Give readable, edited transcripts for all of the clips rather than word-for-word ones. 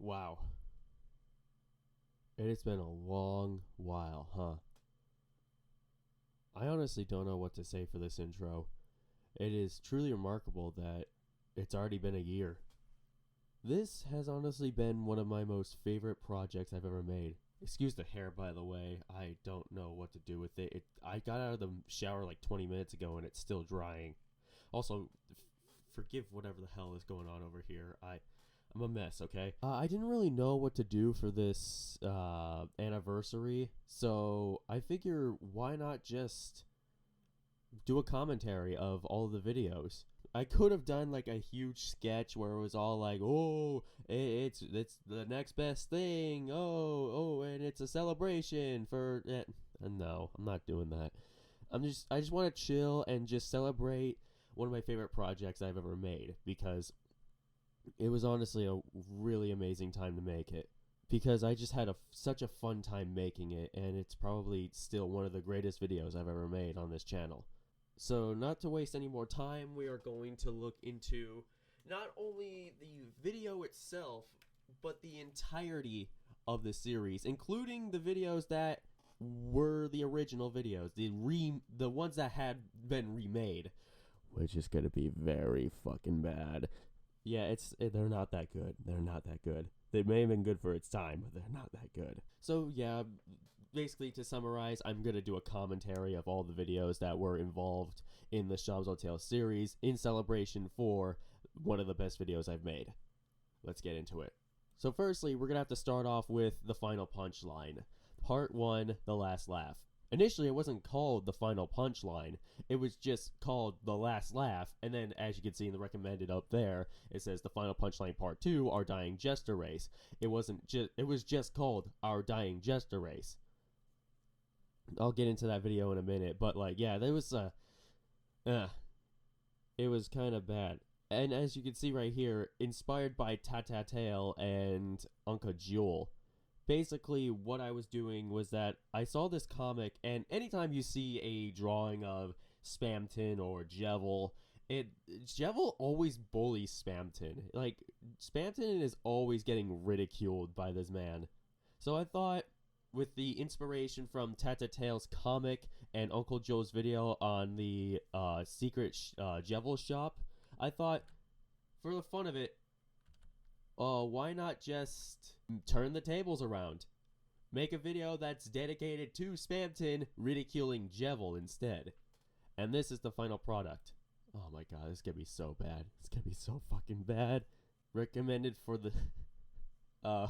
Wow. It's been a long while, huh? I honestly don't know what to say for this intro. It is truly remarkable that it's already been a year. This has honestly been one of my most favorite projects I've ever made. Excuse the hair, by the way. I don't know what to do with it. I got out of the shower like 20 minutes ago and it's still drying. Also, forgive whatever the hell is going on over here. I'm a mess, okay? I didn't really know what to do for this anniversary, so I figure why not just do a commentary of all of the videos. I could have done like a huge sketch where it was all like, "Oh, it's the next best thing. Oh, and it's a celebration for." No, I'm not doing that. I just want to chill and just celebrate one of my favorite projects I've ever made because it was honestly a really amazing time to make it. Because I just had such a fun time making it, and it's probably still one of the greatest videos I've ever made on this channel. So, not to waste any more time, we are going to look into not only the video itself, but the entirety of the series, including the videos that were the original videos, the ones that had been remade, which is going to be very fucking bad. Yeah, they're not that good. They're not that good. They may have been good for its time, but they're not that good. So yeah, basically to summarize, I'm going to do a commentary of all the videos that were involved in the Shabzo Tales series in celebration for one of the best videos I've made. Let's get into it. So firstly, we're going to have to start off with the final punchline. Part 1, The Last Laugh. Initially, it wasn't called The Final Punchline. It was just called The Last Laugh. And then, as you can see in the recommended up there, it says The Final Punchline Part 2, Our Dying Jester Race. It was just called Our Dying Jester Race. I'll get into that video in a minute. But, like, yeah, there was it was kind of bad. And as you can see right here, inspired by Tatatale and Uncle Jewel. Basically, what I was doing was that I saw this comic, and anytime you see a drawing of Spamton or Jevil, Jevil always bullies Spamton. Like, Spamton is always getting ridiculed by this man. So I thought, with the inspiration from Tatatale's comic and Uncle Joe's video on the secret Jevil shop, I thought, for the fun of it, why not just turn the tables around? Make a video that's dedicated to Spamton ridiculing Jevil instead. And this is the final product. Oh my god, this is gonna be so bad. It's gonna be so fucking bad. Recommended for the... I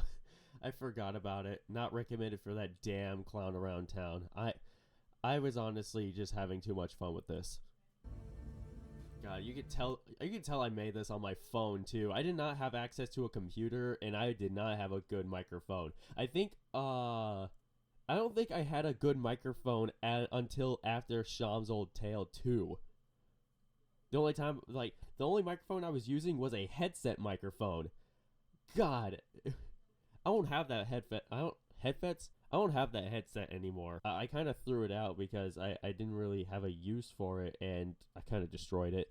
forgot about it. Not recommended for that damn clown around town. I was honestly just having too much fun with this. God, you could tell I made this on my phone too. I did not have access to a computer and I did not have a good microphone. I don't think I had a good microphone until after Sham's Old Tale 2. The only microphone I was using was a headset microphone. God, I don't have that headset. I don't have that headset anymore. I kind of threw it out because I didn't really have a use for it, and I kind of destroyed it.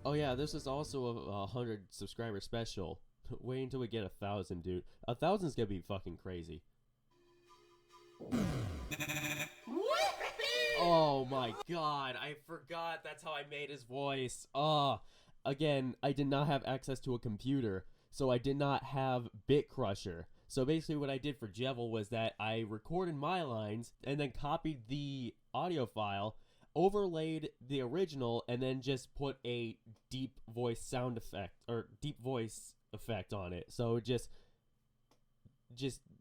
Oh yeah, this is also a 100 subscriber special. Wait until we get 1,000, dude. 1,000's gonna be fucking crazy. Oh my god, I forgot that's how I made his voice. Again, I did not have access to a computer, so I did not have BitCrusher. So basically what I did for Jevil was that I recorded my lines and then copied the audio file, overlaid the original, and then just put a deep voice sound effect, or deep voice effect on it. So just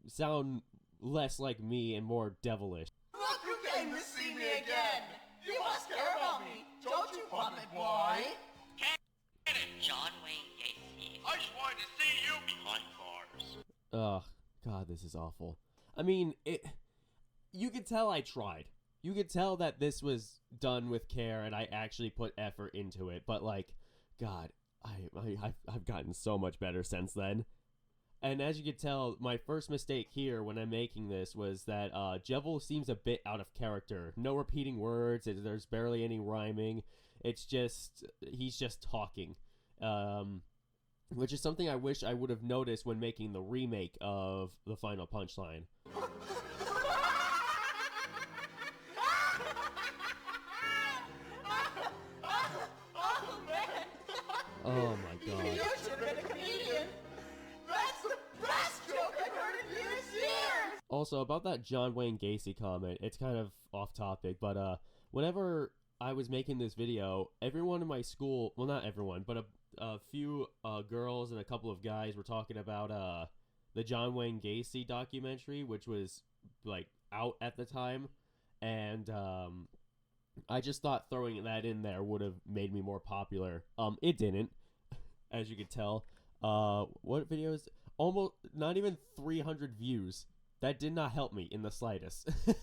sound less like me and more devilish. Look who came to see me again! You must care about me, don't you, puppet boy? Get it, John Wayne Gacy. I just wanted to see you behind bars. Ugh, God, this is awful. I mean, you could tell I tried. You could tell that this was done with care and I actually put effort into it. But, like, God, I've gotten so much better since then. And as you can tell, my first mistake here when I'm making this was that Jevil seems a bit out of character. No repeating words, there's barely any rhyming. It's just, he's just talking. which is something I wish I would have noticed when making the remake of The Final Punchline. Oh my god. You should have been a comedian. That's the best joke I've heard in years. Also, about that John Wayne Gacy comment, it's kind of off topic, but whenever I was making this video, everyone in my school, well, not everyone, but a few girls and a couple of guys were talking about the John Wayne Gacy documentary, which was like out at the time, and I just thought throwing that in there would have made me more popular. It didn't, as you could tell. What videos? Almost not even 300 views. That did not help me in the slightest. Error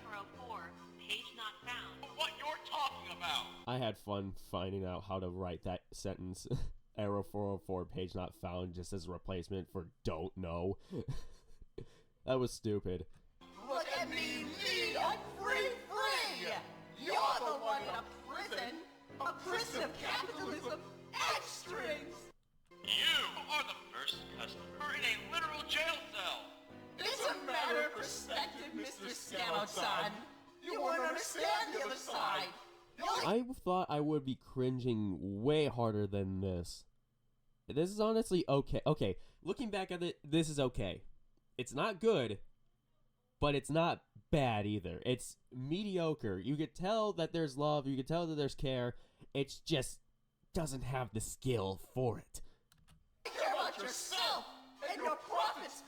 404, page not found. What you're talking about? I had fun finding out how to write that sentence. Error 404, page not found, just as a replacement for don't know. That was stupid. Look at me, I'm free. You're the one in a prison of capitalism and strings. You are the first customer in a literal jail cell. It's a matter of perspective, Mr. Scammo-san. You won't understand the other side. I thought I would be cringing way harder than this. This is honestly okay. Okay, looking back at it, this is okay. It's not good, but it's not bad either. It's mediocre. You could tell that there's love. You could tell that there's care. It just doesn't have the skill for it. Care about yourself and your profits.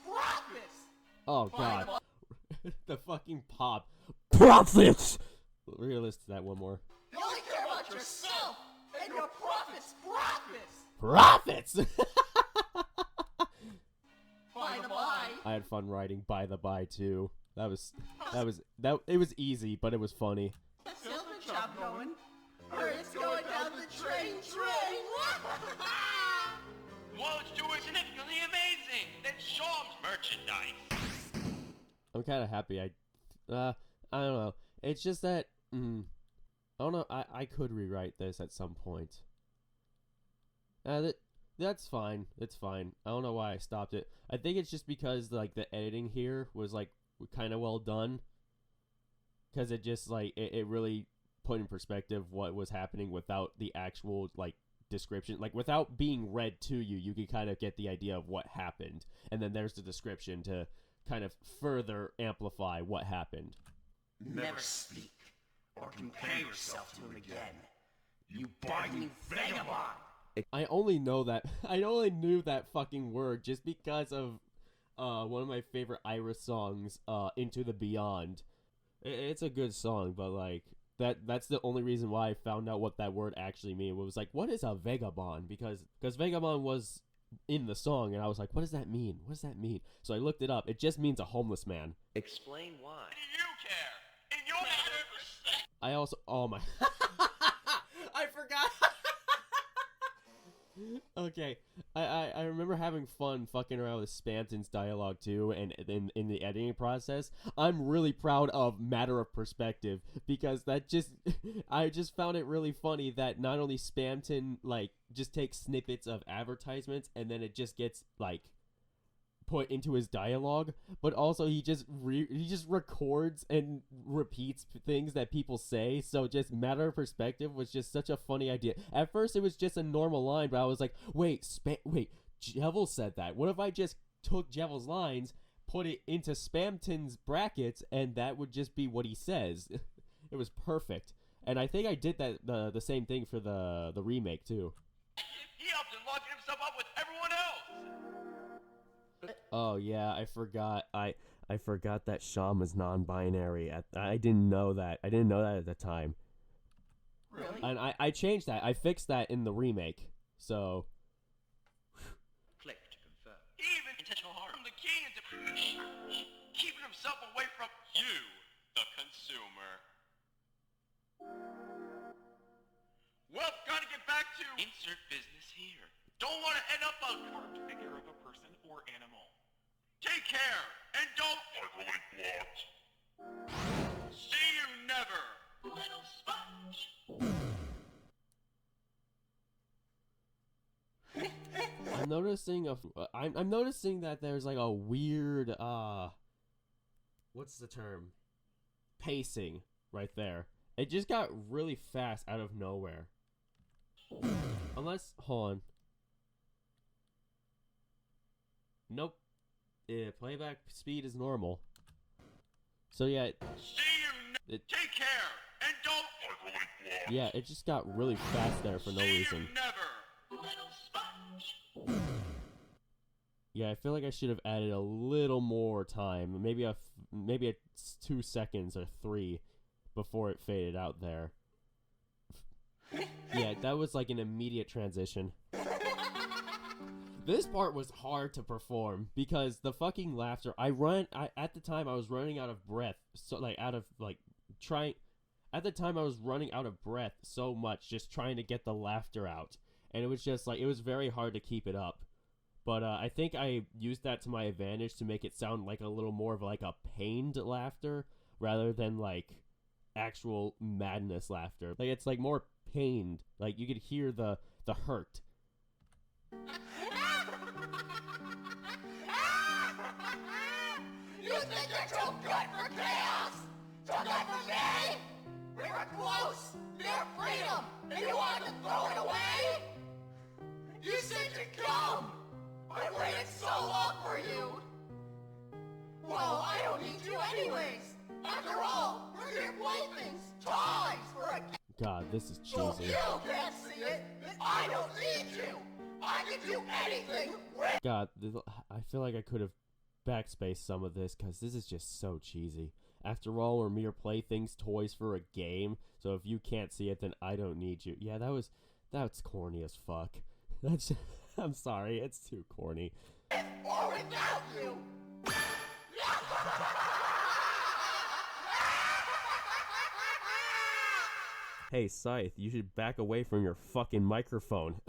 Oh god. The fucking pop. Profits! We're gonna listen to that one more. You only care about yourself and your profits. Profits! By the by. I had fun writing By the By too. It was easy, but it was funny. Salesman shop going. Or it's going down the train. Won't do it significantly amazing than Shaw's merchandise. I'm kind of happy I don't know. It's just that, I don't know, I could rewrite this at some point. That's fine. It's fine. I don't know why I stopped it. I think it's just because, like, the editing here was, like, kind of well done. Because it just, like, it really put in perspective what was happening without the actual, like, description. Like, without being read to you, you could kind of get the idea of what happened. And then there's the description to kind of further amplify what happened. Never speak or compare yourself to him again. You bargaining vagabond! I only knew that fucking word just because of one of my favorite Iris songs, Into the Beyond. It's a good song, but like that's the only reason why I found out what that word actually mean. It was like, what is a vagabond? Because vagabond was in the song, and I was like, what does that mean? What does that mean? So I looked it up. It just means a homeless man. Explain why. What do you care? In your matter of respect. I also, oh my, I forgot. Okay, I remember having fun fucking around with Spamton's dialogue too, and in the editing process. I'm really proud of Matter of Perspective, because I just found it really funny that not only Spamton, like, just takes snippets of advertisements and then it just gets, like, put into his dialogue, but also he just records and repeats things that people say. So just Matter of Perspective was just such a funny idea. At first it was just a normal line, but I was like, wait, Jevil said that. What if I just took Jevil's lines, put it into Spamton's brackets, and that would just be what he says? It was perfect. And I think I did that the same thing for the remake too. He helped in locking himself up with everyone else. Oh yeah, I forgot. I forgot that Sean was non-binary. I didn't know that. I didn't know that at the time. Really? And I changed that. I fixed that in the remake. So Click to confirm. Even intentional harm from the key into keeping himself away from you, the consumer. Well, gotta get back to insert business here. Don't want to end up a carved figure of a person or animal. Take care, and don't blocked. See you never, little sponge. I'm noticing I'm noticing that there's like a weird what's the term? Pacing right there. It just got really fast out of nowhere. Unless, hold on. Nope. Yeah, playback speed is normal. So yeah, See you. Take care and don't. yeah, it just got really fast there for no See reason. you never. Little sponge. Yeah, I feel like I should have added a little more time, maybe a 2 seconds or 3 before it faded out there. Yeah, that was like an immediate transition. This part was hard to perform because the fucking laughter. At the time I was running out of breath, so at the time I was running out of breath so much just trying to get the laughter out, and it was just like it was very hard to keep it up. But I think I used that to my advantage to make it sound like a little more of like a pained laughter rather than like actual madness laughter. Like it's like more pained. Like you could hear the hurt. You think you're too good for chaos? Too good for me? We were close, near freedom, and you wanted to throw it away? You said you'd come! I waited so long for you! Well, I don't need you anyways! After all, we're your playthings, toys for a God, this is So if cheesy. you can't see it, then I don't need you! I can do anything with God, I feel like I could have backspaced some of this because this is just so cheesy. After all, we're mere playthings, toys for a game. So if you can't see it, then I don't need you. Yeah, that's corny as fuck. That's I'm sorry, it's too corny. or without you! Hey, Scythe, you should back away from your fucking microphone.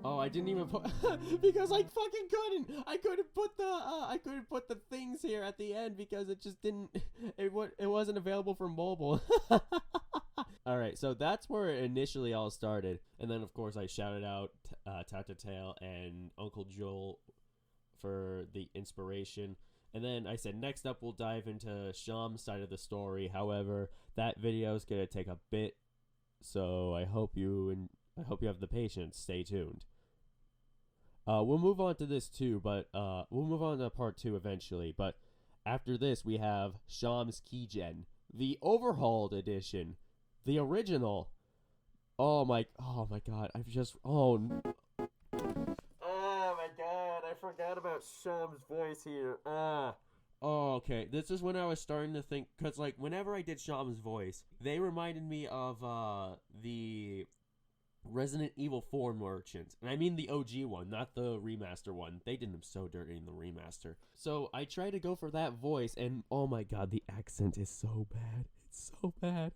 Oh, I didn't even put because I fucking couldn't. I couldn't put the things here at the end because it just didn't. It wasn't available for mobile. All right, so that's where it initially all started, and then of course I shouted out Tatatail and Uncle Joel for the inspiration. And then I said, next up we'll dive into Sham's side of the story. However, that video is gonna take a bit, so I hope you have the patience. Stay tuned. We'll move on to this too, but we'll move on to part 2 eventually. But after this, we have Sham's Keygen, the overhauled edition, the original. Oh my god! Oh my god! I forgot about Sham's voice here. Oh, okay. This is when I was starting to think, cause like whenever I did Sham's voice, they reminded me of the Resident Evil 4 merchant. And I mean the OG one, not the remaster one. They did him so dirty in the remaster. So I tried to go for that voice, and oh my god, the accent is so bad. It's so bad.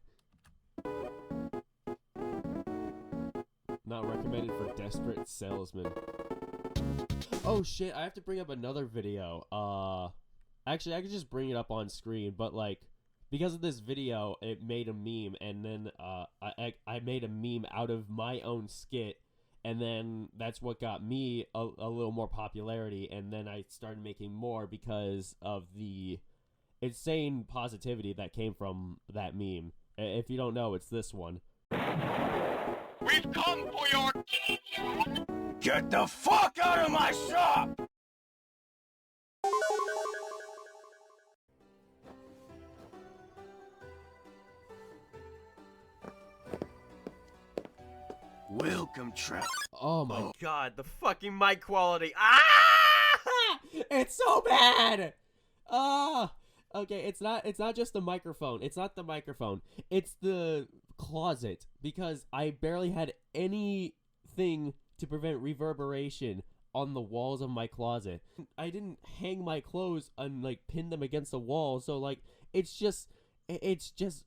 Not recommended for desperate salesmen. Oh shit, I have to bring up another video. Actually, I could just bring it up on screen, but like, because of this video, it made a meme, and then I made a meme out of my own skit, and then that's what got me a little more popularity, and then I started making more because of the insane positivity that came from that meme. If you don't know, it's this one. We've come for your Get the fuck out of my shop! Welcome, Trap. Oh my god, the fucking mic quality. Ah! It's so bad! Okay, it's not just the microphone. It's not the microphone. It's the closet, because I barely had anything to prevent reverberation on the walls of my closet. I didn't hang my clothes and like pin them against the wall, so like it's just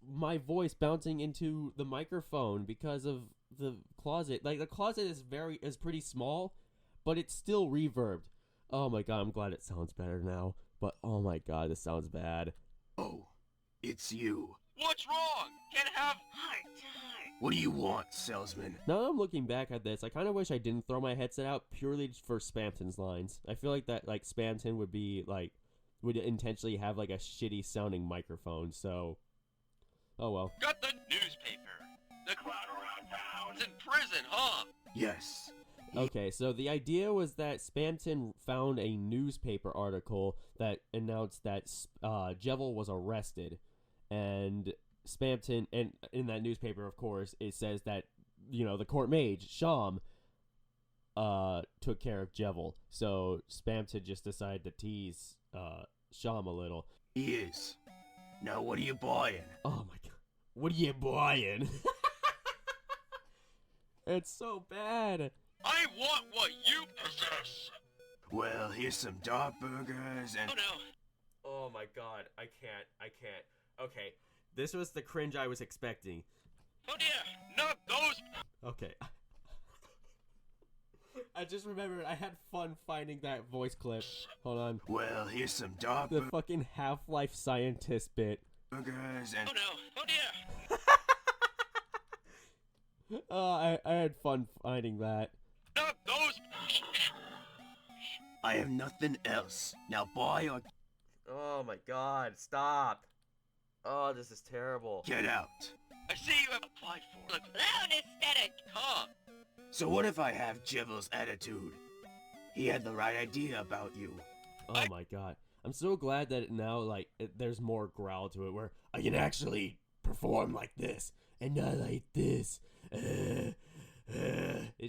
my voice bouncing into the microphone because of the closet. Like the closet is pretty small, but it's still reverbed. Oh my god, I'm glad it sounds better now. But oh my god, this sounds bad. Oh, it's you. What's wrong? Can't have Hard time. What do you want, salesman? Now that I'm looking back at this, I kind of wish I didn't throw my headset out purely for Spamton's lines. I feel like that, like, Spamton would be, like, would intentionally have, like, a shitty sounding microphone, so... Oh well. Got the newspaper. The crowd around town's in prison, huh? Yes. Okay, so the idea was that Spamton found a newspaper article that announced that Jevil was arrested, and Spamton, and in that newspaper, of course, it says that, you know, the court mage, Sham, took care of Jevil, so Spamton just decided to tease Sham a little. He is. Now what are you buying? Oh my god. What are you buying? It's so bad. I want what you possess. Well, here's some dart burgers and... Oh no. Oh my god, I can't. Okay, this was the cringe I was expecting. Oh dear, not those. Okay. I just remembered I had fun finding that voice clip. Hold on. Well, here's some dart The fucking Half-Life scientist bit. burgers and... Oh no, oh dear. I had fun finding that. Not those. I have nothing else. Now buy or Oh my god, stop. Oh, this is terrible. get out. I see you have applied for the clown aesthetic, huh? So what if I have Jevil's attitude? He had the right idea about you. Oh my god. I'm so glad that now, like, there's more growl to it where I can actually perform like this and not like this. It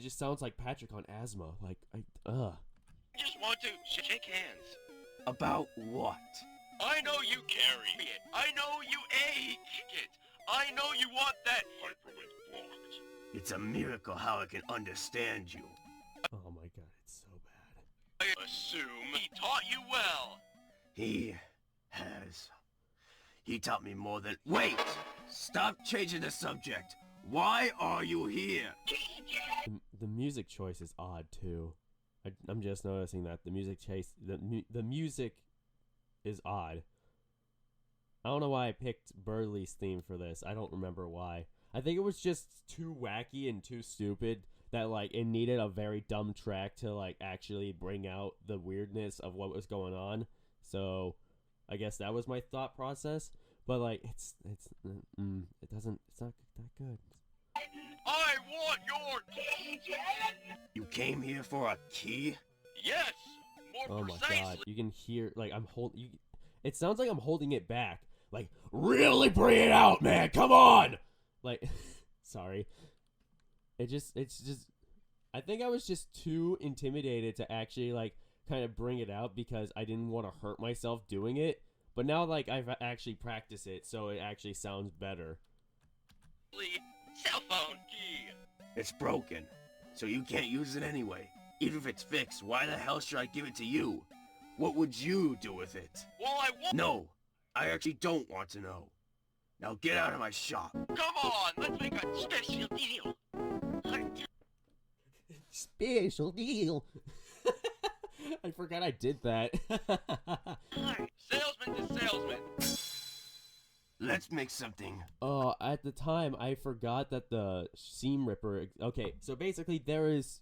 just sounds like Patrick on asthma. Like, I just want to shake hands. About what? I know you carry it. I know you ache it. I know you want that hyperlink blocked. It's a miracle how I can understand you. Oh my god, it's so bad. I assume he taught you well. He has. He taught me more than... Wait! Stop changing the subject. Why are you here? The music choice is odd too. I'm just noticing that the music the music is odd. I don't know why I picked Burley's theme for this. I don't remember why. I think it was just too wacky and too stupid that, like, it needed a very dumb track to, like, actually bring out the weirdness of what was going on. So I guess that was my thought process. But, like, it's not that good. I want your key, Jen. You came here for a key? Yes, more Oh my precisely. god, you can hear, like, it sounds like I'm holding it back. Like, really bring it out, man, come on! Like, sorry. It's just, I think I was just too intimidated to actually, like, kind of bring it out because I didn't want to hurt myself doing it. But now, like, I've actually practiced it, so it actually sounds better. Cell phone key. It's broken, so you can't use it anyway. Even if it's fixed, why the hell should I give it to you? What would you do with it? Well, I want. No, I actually don't want to know. Now get out of my shop. Come on, let's make a special deal. Special deal! I forgot I did that. Salesman to salesman. Let's make something. At the time, I forgot that the Seam Ripper... Okay, so basically there is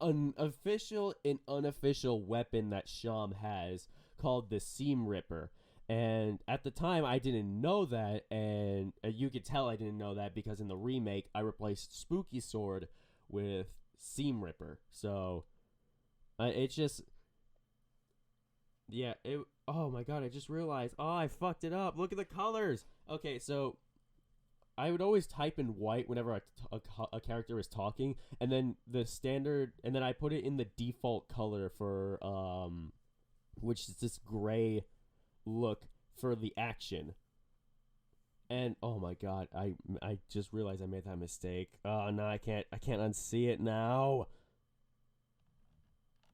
an official and unofficial weapon that Sham has called the Seam Ripper. And at the time, I didn't know that, and you could tell I didn't know that because in the remake, I replaced Spooky Sword with Seam Ripper. So, it's just... Yeah, oh my god, I just realized. Oh, I fucked it up. Look at the colors. Okay, so I would always type in white whenever a character is talking, and then the standard, and then I put it in the default color for, which is this gray look for the action. And oh my god, I just realized I made that mistake. Oh no, I can't unsee it now.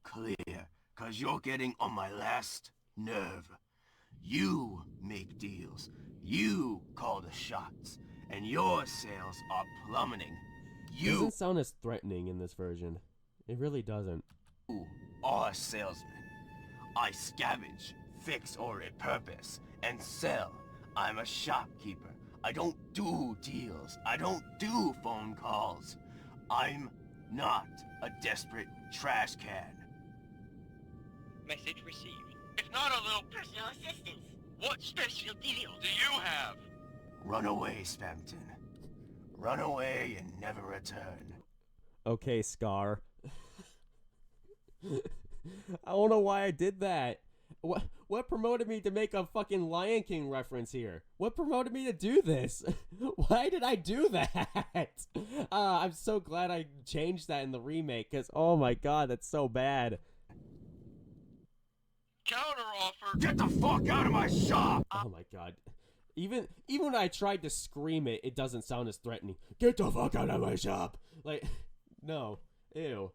Clear, 'cause you're getting on my last nerve. You make deals, you call the shots, and your sales are plummeting. It You doesn't sound as threatening in this version. It really doesn't. are a salesman. I scavenge, fix or repurpose, and sell. I'm a shopkeeper. I don't do deals. I don't do phone calls. I'm not a desperate trash can. Message received. It's not a little personal assistance. What special deal do you have? Run away, Spamton. Run away and never return. Okay, Scar. I don't know why I did that. What promoted me to make a fucking Lion King reference here? What promoted me to do this? Why did I do that? I'm so glad I changed that in the remake, because, oh my god, that's so bad. Counter offer. Get the fuck out of my shop! Oh my god. Even when I tried to scream it, it doesn't sound as threatening. Get the fuck out of my shop! Like, no. Ew.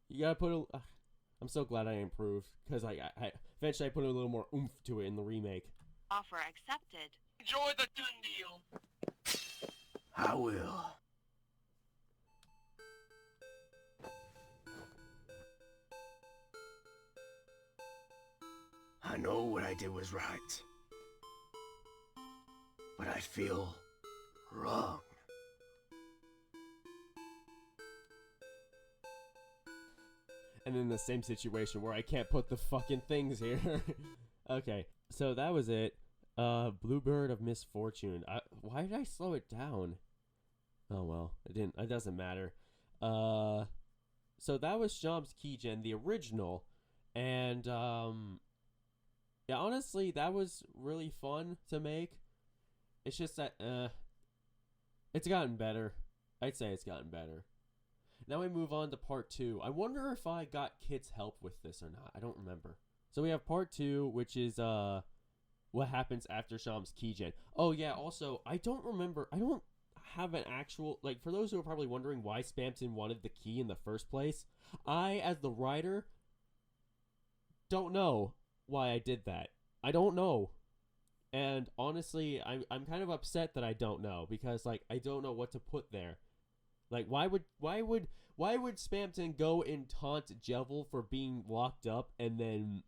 You gotta put a... I'm so glad I improved, because I eventually I put a little more oomph to it in the remake. Offer accepted. Enjoy the done deal. I will. I know what I did was right. But I feel wrong. And in the same situation where I can't put the fucking things here. Okay, so that was it. Bluebird of Misfortune. Why did I slow it down? Oh well, it doesn't matter. So that was Shams Keygen, the original, and yeah, honestly, that was really fun to make. It's just that it's gotten better. I'd say it's gotten better. Now we move on to part 2. I wonder if I got Kit's help with this or not. I don't remember. So we have part 2, which is what happens after Shams Keygen. Oh yeah, also I don't remember. I don't have an actual, like, for those who are probably wondering why Spamton wanted the key in the first place, I, as the writer, don't know why I did that. I don't know. And honestly, I'm kind of upset that I don't know, because like I don't know what to put there. Like, why would Spamton go and taunt Jevil for being locked up and then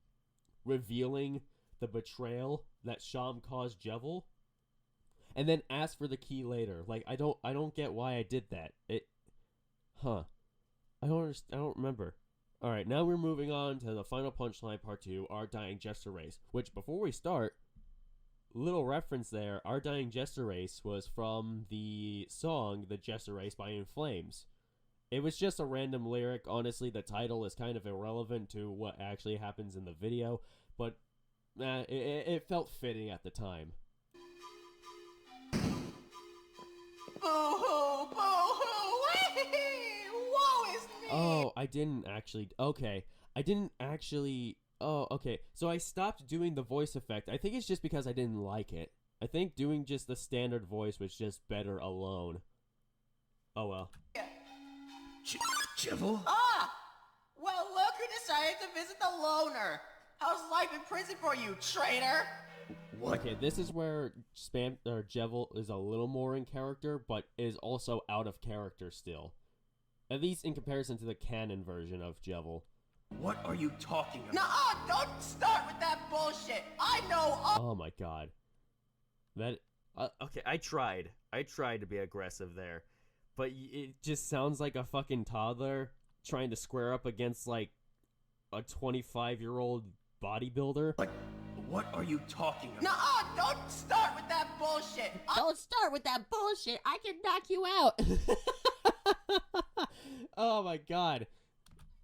revealing the betrayal that Sham caused Jevil, and then ask for the key later? Like, I don't get why I did that. I don't remember. All right, now we're moving on to the final punchline, part 2, Our Dying Jester Race. Which, before we start, little reference there, Our Dying Jester Race was from the song The Jester Race by In Flames. It was just a random lyric. Honestly, the title is kind of irrelevant to what actually happens in the video, but it felt fitting at the time. Boo-hoo! Boo-hoo! Wee-hee! Woe is me! Oh, I didn't actually... Okay, I didn't actually... Oh, okay. So I stopped doing the voice effect. I think it's just because I didn't like it. I think doing just the standard voice was just better alone. Oh well. Jevil? Ah! Well, look who decided to visit the loner. How's life in prison for you, traitor? What? Okay, this is where Jevil is a little more in character, but is also out of character still. At least in comparison to the canon version of Jevil. What are you talking about? Nuh-uh! Don't start with that bullshit! I know all— Oh my god. That... okay, I tried to be aggressive there. But it just sounds like a fucking toddler trying to square up against, like, a 25-year-old bodybuilder. What are you talking about? Nuh-uh! Don't start with that bullshit! Don't start with that bullshit! I can knock you out! Oh my god.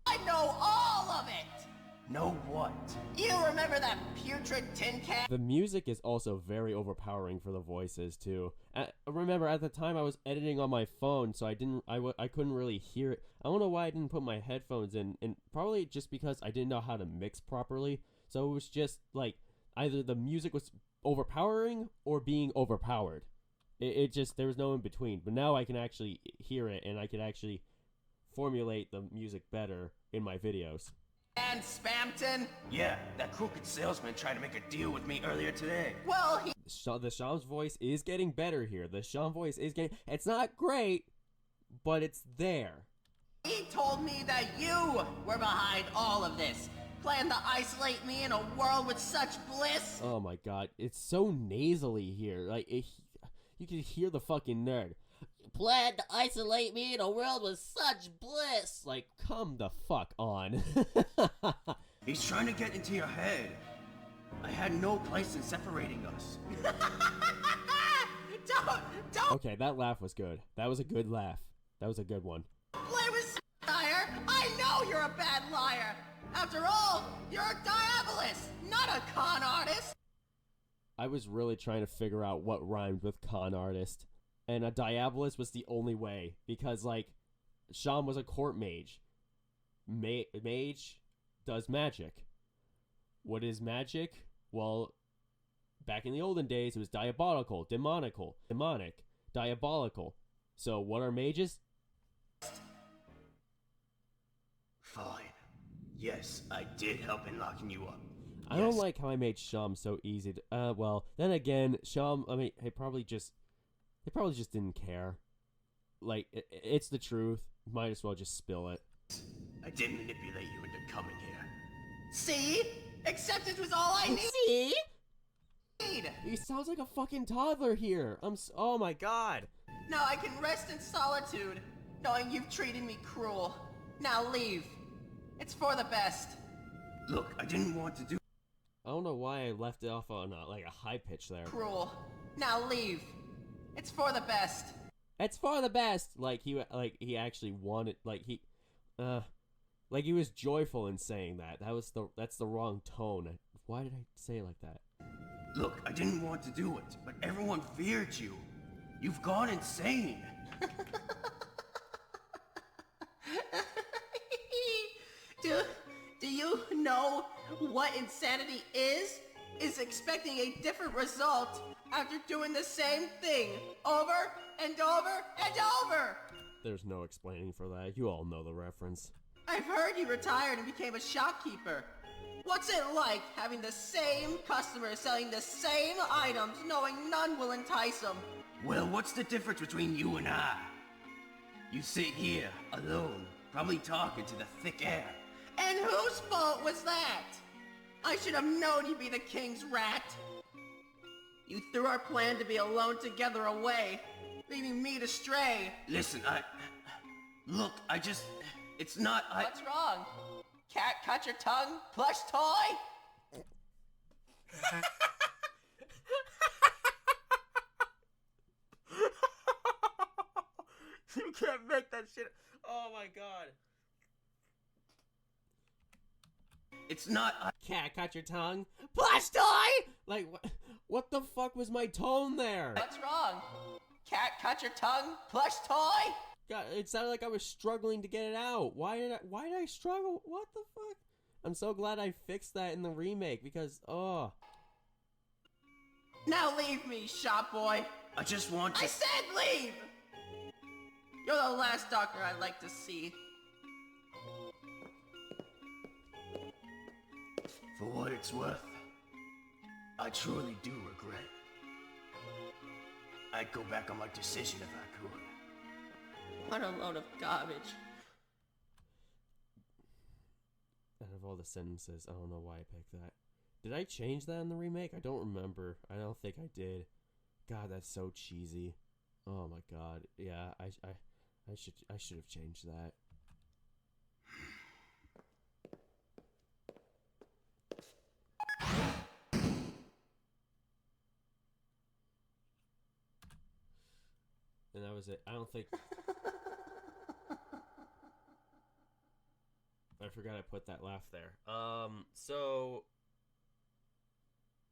I know all of it! Know what? You remember that putrid tin can? The music is also very overpowering for the voices too. Remember, at the time I was editing on my phone, so I couldn't really hear it. I don't know why I didn't put my headphones in, and probably just because I didn't know how to mix properly. So it was just like either the music was overpowering or being overpowered. It just, there was no in between. But now I can actually hear it, and I can actually formulate the music better in my videos. And Spamton? Yeah, that crooked salesman tried to make a deal with me earlier today. Well, he— The Sham's voice is getting better here. The Sham voice is getting... It's not great, but it's there. he told me that you were behind all of this. Plan to isolate me in a world with such bliss? Oh my god, it's so nasally here. Like, you can hear the fucking nerd. Plan to isolate me in a world with such bliss. Like, come the fuck on. He's trying to get into your head. I had no place in separating us. Don't Okay, that laugh was good. That was a good laugh. That was a good one. play with satire. I know you're a bad liar. After all, you're a Diabolist, not a con artist. I was really trying to figure out what rhymed with con artist. And a Diabolist was the only way. Because, like, Sham was a court mage. Mage does magic. What is magic? Well, back in the olden days, it was diabolical, demonic, diabolical. So, what are mages? Fine. Yes, I did help in locking you up. I don't like how I made Sham so easy to, well, then again, Sham, I mean, they probably just didn't care. Like, it's the truth. Might as well just spill it. I did manipulate you into coming here. See? Acceptance was all I See? need. He sounds like a fucking toddler here. Oh my god. Now I can rest in solitude, knowing you've treated me cruel. Now leave. It's for the best. Look, I didn't want to do... I don't know why I left it off on like a high pitch there. Cruel. Now leave. It's for the best. It's for the best. Like he actually wanted, like he was joyful in saying that. That's the wrong tone. Why did I say it like that? Look, I didn't want to do it, but everyone feared you. You've gone insane. Do you know what insanity is? Is expecting a different result after doing the same thing over and over and over. There's no explaining for that. You all know the reference. I've heard you retired and became a shopkeeper. What's it like having the same customers selling the same items knowing none will entice them? Well, what's the difference between you and I? You sit here, alone, probably talking to the thick air. And whose fault was that? I should have known you'd be the king's rat. You threw our plan to be alone together away, leaving me to stray. Listen, Look, it's not, What's wrong? Cat cut your tongue? Plush toy? You can't make that shit. Oh my god. It's not, Cat, cut your tongue. Plush toy! Like, what the fuck was my tone there? What's wrong? Cat cut your tongue? Plush toy? God, it sounded like I was struggling to get it out. Why did I struggle? What the fuck? I'm so glad I fixed that in the remake because, oh. Now leave me, shop boy. I just want to... I said leave! You're the last doctor I'd like to see. For what it's worth, I truly do regret. I'd go back on my decision if I could. What a load of garbage. Out of all the sentences, I don't know why I picked that. Did I change that in the remake? I don't remember. I don't think I did. God, that's so cheesy. Oh my god. Yeah, I should have changed that. And that was it. I don't think... I forgot I put that laugh there. So...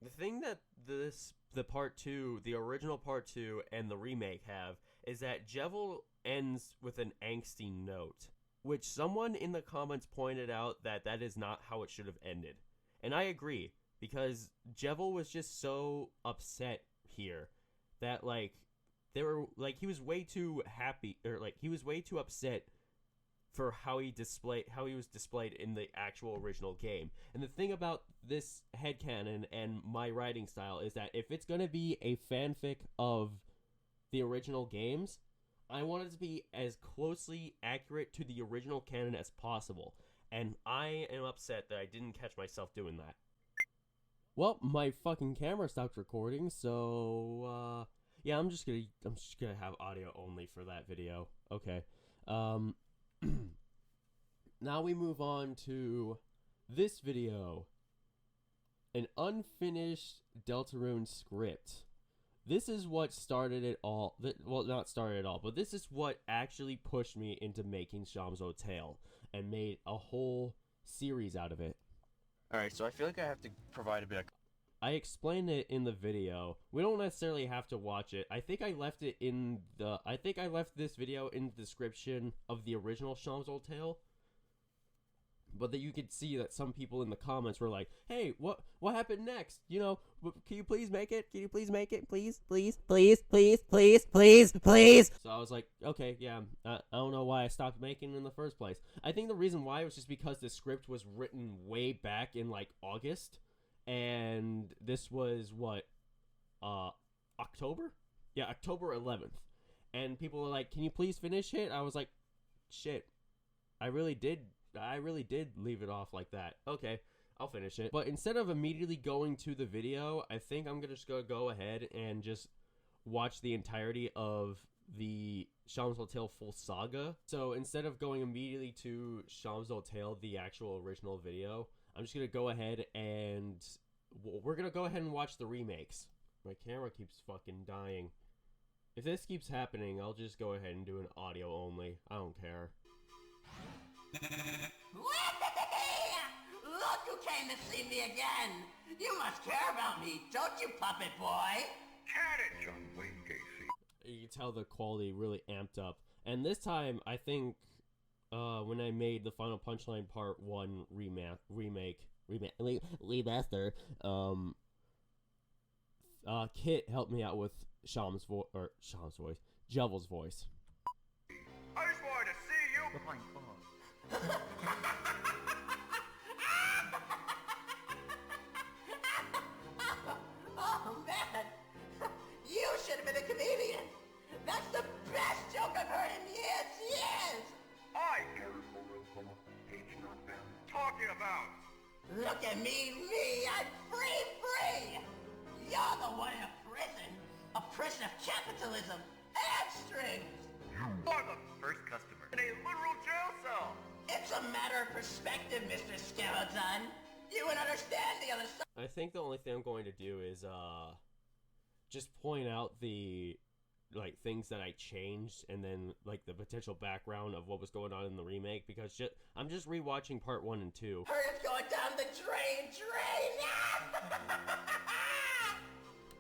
The thing that the part 2, the original part 2, and the remake have is that Jevil ends with an angsty note, which someone in the comments pointed out that is not how it should have ended. And I agree, because Jevil was just so upset here that, like, he was way too happy, or, like, he was way too upset for how he was displayed in the actual original game. And the thing about this headcanon and my writing style is that if it's going to be a fanfic of the original games, I want it to be as closely accurate to the original canon as possible. and I am upset that I didn't catch myself doing that. Well, my fucking camera stopped recording, so yeah, I'm just gonna have audio only for that video. Okay. Now we move on to this video. An unfinished Deltarune script. This is what started it all. Well, not started it all, but this is what actually pushed me into making Sham's Tale and made a whole series out of it. Alright, so I feel like I have to provide a bit of... I explained it in the video. We don't necessarily have to watch it. I think I left it in the... I think I left this video in the description of the original Sham's Tale. But that you could see that some people in the comments were like, "Hey, what happened next? You know, can you please make it? Can you please make it? Please, please, please, please, please, please, please." So I was like, okay, yeah, I don't know why I stopped making it in the first place. I think the reason why was just because the script was written way back in like August, and this was what, October? Yeah, October 11th. And people were like, "Can you please finish it?" I was like, shit, I really did leave it off like that. Okay, I'll finish it. But instead of immediately going to the video, I think I'm just gonna go ahead and just watch the entirety of the Sham's Tale full saga. So instead of going immediately to Sham's Tale, the actual original video, I'm just gonna go ahead and we're gonna go ahead and watch the remakes. My camera keeps fucking dying. If this keeps happening, I'll just go ahead and do an audio only. I don't care. Look who came to see me again! You must care about me, don't you, puppet boy? Can it, John Wayne Gacy? You can tell the quality really amped up. And this time, I think, when I made the Final Punchline Part 1 remaster, Kit helped me out with Jevel's voice. I just wanted to see you behind bars. Oh, man! You should have been a comedian! That's the best joke I've heard in years! I care. Talking about. Look at me, I'm free! You're the one in a prison of capitalism, hamstrings! You are the first customer in a literal jail cell. It's a matter of perspective, Mr. Skeleton. You would understand the other side. I think the only thing I'm going to do is, just point out the, like, things that I changed, and then, like, the potential background of what was going on in the remake, because I'm just rewatching Part 1 and 2. Heard it's going down the drain!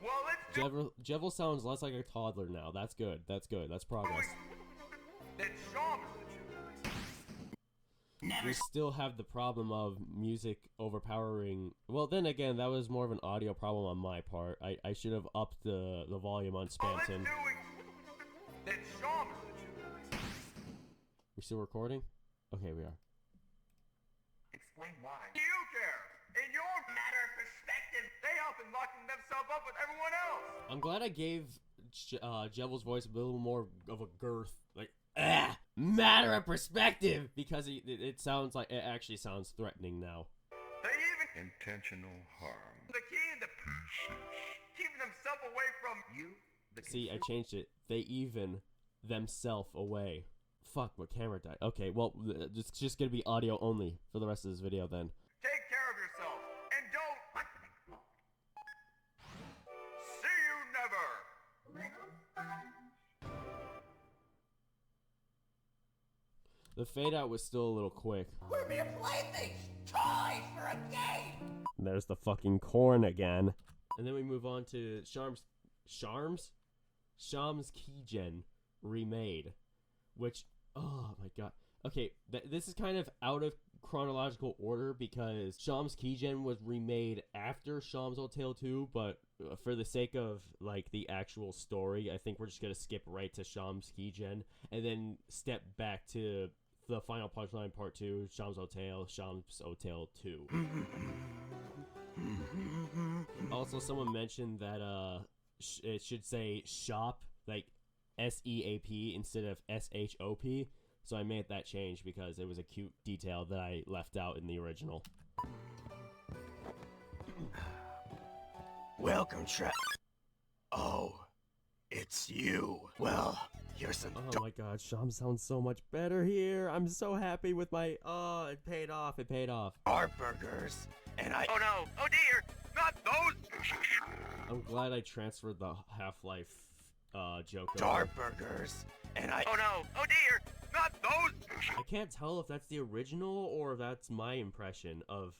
Well, let's do Jevel sounds less like a toddler now. That's good. That's progress. that. Shaman. We still have the problem of music overpowering. Well, then again, that was more of an audio problem on my part. I should have upped the volume on Spanton. That Shaman. We're still recording? Okay, we are. Explain why. You care. In your matter of perspective, they help in locking themselves up with everyone else. I'm glad I gave Jevel's voice a little more of a girth. Like, matter of perspective! Because it sounds like, it actually sounds threatening now. They even Intentional harm. the key in the pieces, keeping themselves away from you. See, I changed it. They even themselves away. Fuck, my camera died. Okay, well, it's just gonna be audio only for the rest of this video then. Take care of yourself and don't. See you never. The fade out was still a little quick. We're mere playthings! Toys for a game! There's the fucking corn again. And then we move on to Sham's Keygen remade, which, oh my god. Okay, this is kind of out of chronological order because Sham's Keygen was remade after Sham's Tale 2, but for the sake of, like, the actual story, I think we're just gonna skip right to Sham's Keygen and then step back to the Final Punchline Part 2, Sham's Tale 2. Also, someone mentioned that it should say shop, like SEAP instead of SHOP. So I made that change because it was a cute detail that I left out in the original. Welcome, Oh, it's you. Well, here's some Oh my god, Sham sounds so much better here. I'm so happy with my... Oh, it paid off, it paid off. burgers, and I... Oh no! Oh dear! Not those! I'm glad I transferred the Half-Life joke over. burgers, and I... Oh no! Oh dear! Not those! I can't tell if that's the original or if that's my impression of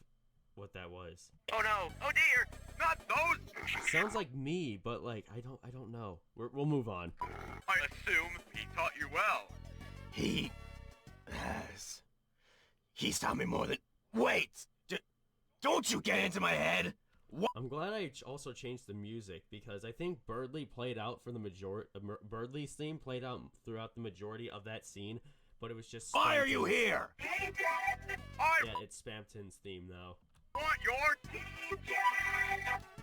what that was. Oh no! Oh dear! Not those! Sounds like me, but like I don't know. We'll move on. I assume he taught you well. He... has... He's taught me more than... Wait! Don't you get into my head! I'm glad I also changed the music because I think Birdly played out for the majority. Birdly's theme played out throughout the majority of that scene, but it was just. Why are you here? Yeah, it's Spamton's theme now. Want your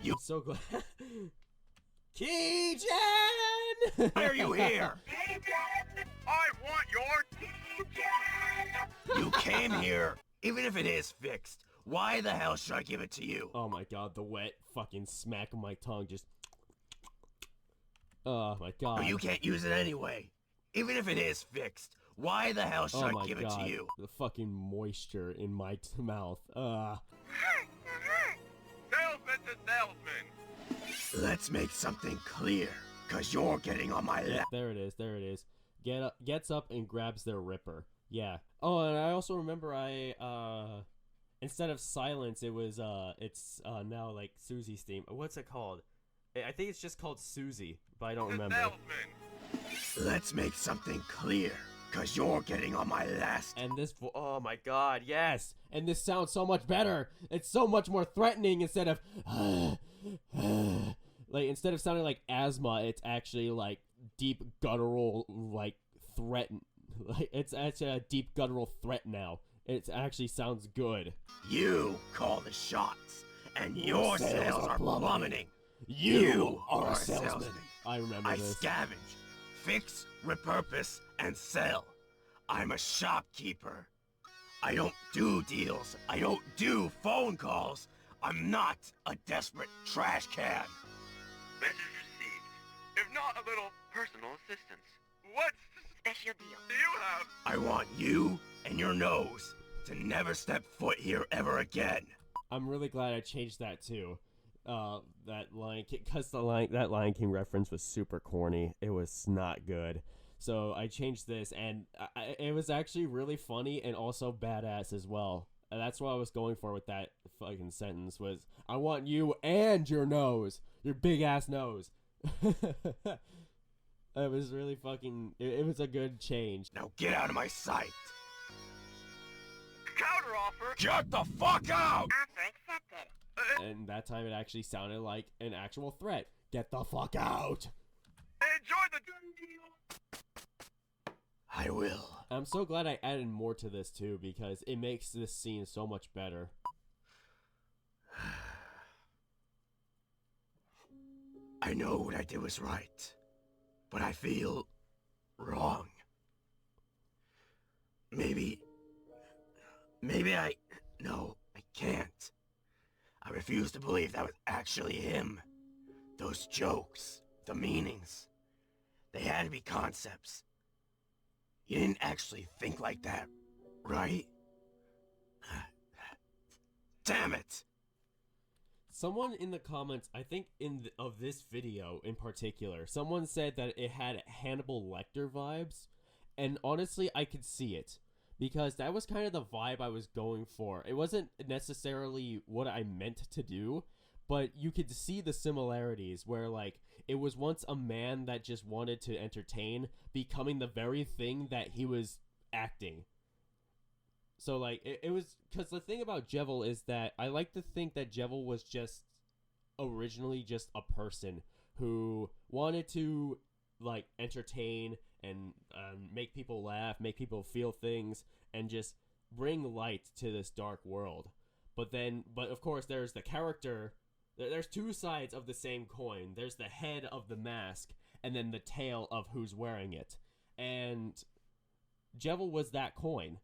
You- I'm so glad. Keygen! Why are you here? I want your You came here, even if it is fixed. Why the hell should I give it to you? Oh my god, the wet fucking smack of my tongue just. Oh my god. But you can't use it anyway. Even if it is fixed. Why the hell should Oh I my give god. it to you? The fucking moisture in my mouth. salesman to salesman. Let's make something clear, cause you're getting on my Yeah, lap. there it is. There it is. Gets up and grabs their Ripper. Yeah. Oh, and I also remember instead of silence, it was it's now like Susie's theme. What's it called? I think it's just called Susie, but I don't The remember. salesman. Let's make something clear, cause you're getting on my last. And this, oh my god, yes! And this sounds so much better. It's so much more threatening instead of, like instead of sounding like asthma, it's actually like deep guttural, like threat. Like it's actually a deep guttural threat now. It actually sounds good. You call the shots, and your sales are plummeting. You are a salesman. I remember I this. scavenge, fix, repurpose, and sell. I'm a shopkeeper. I don't do deals. I don't do phone calls. I'm not a desperate trash can. Message received. If not a little personal assistance. What Special deal. do you have? I want you and your nose to never step foot here ever again. I'm really glad I changed that too. That Lion King, because that Lion King reference was super corny. It was not good. So I changed this, and it was actually really funny and also badass as well. And that's what I was going for with that fucking sentence was, I want you and your nose, your big ass nose. It was really fucking. It was a good change. Now get out of my sight. Counter offer. Get the fuck out! Offer accepted. And that time it actually sounded like an actual threat. Get the fuck out! Enjoy the deal. I will. I'm so glad I added more to this too because it makes this scene so much better. I know what I did was right, but I feel wrong. Maybe no, I can't. I refuse to believe that was actually him. Those jokes, the meanings, they had to be concepts. He didn't actually think like that, right? Damn it! Someone in the comments, I think of this video in particular, someone said that it had Hannibal Lecter vibes, and honestly, I could see it. Because that was kind of the vibe I was going for. It wasn't necessarily what I meant to do, but you could see the similarities where, like, it was once a man that just wanted to entertain, becoming the very thing that he was acting. So, like, it was... Because the thing about Jevil is that I like to think that Jevil was just originally just a person who wanted to, like, entertain and make people laugh, make people feel things, and just bring light to this dark world. But of course, there's the character. There's two sides of the same coin. There's the head of the mask, and then the tail of who's wearing it. And Jevil was that coin.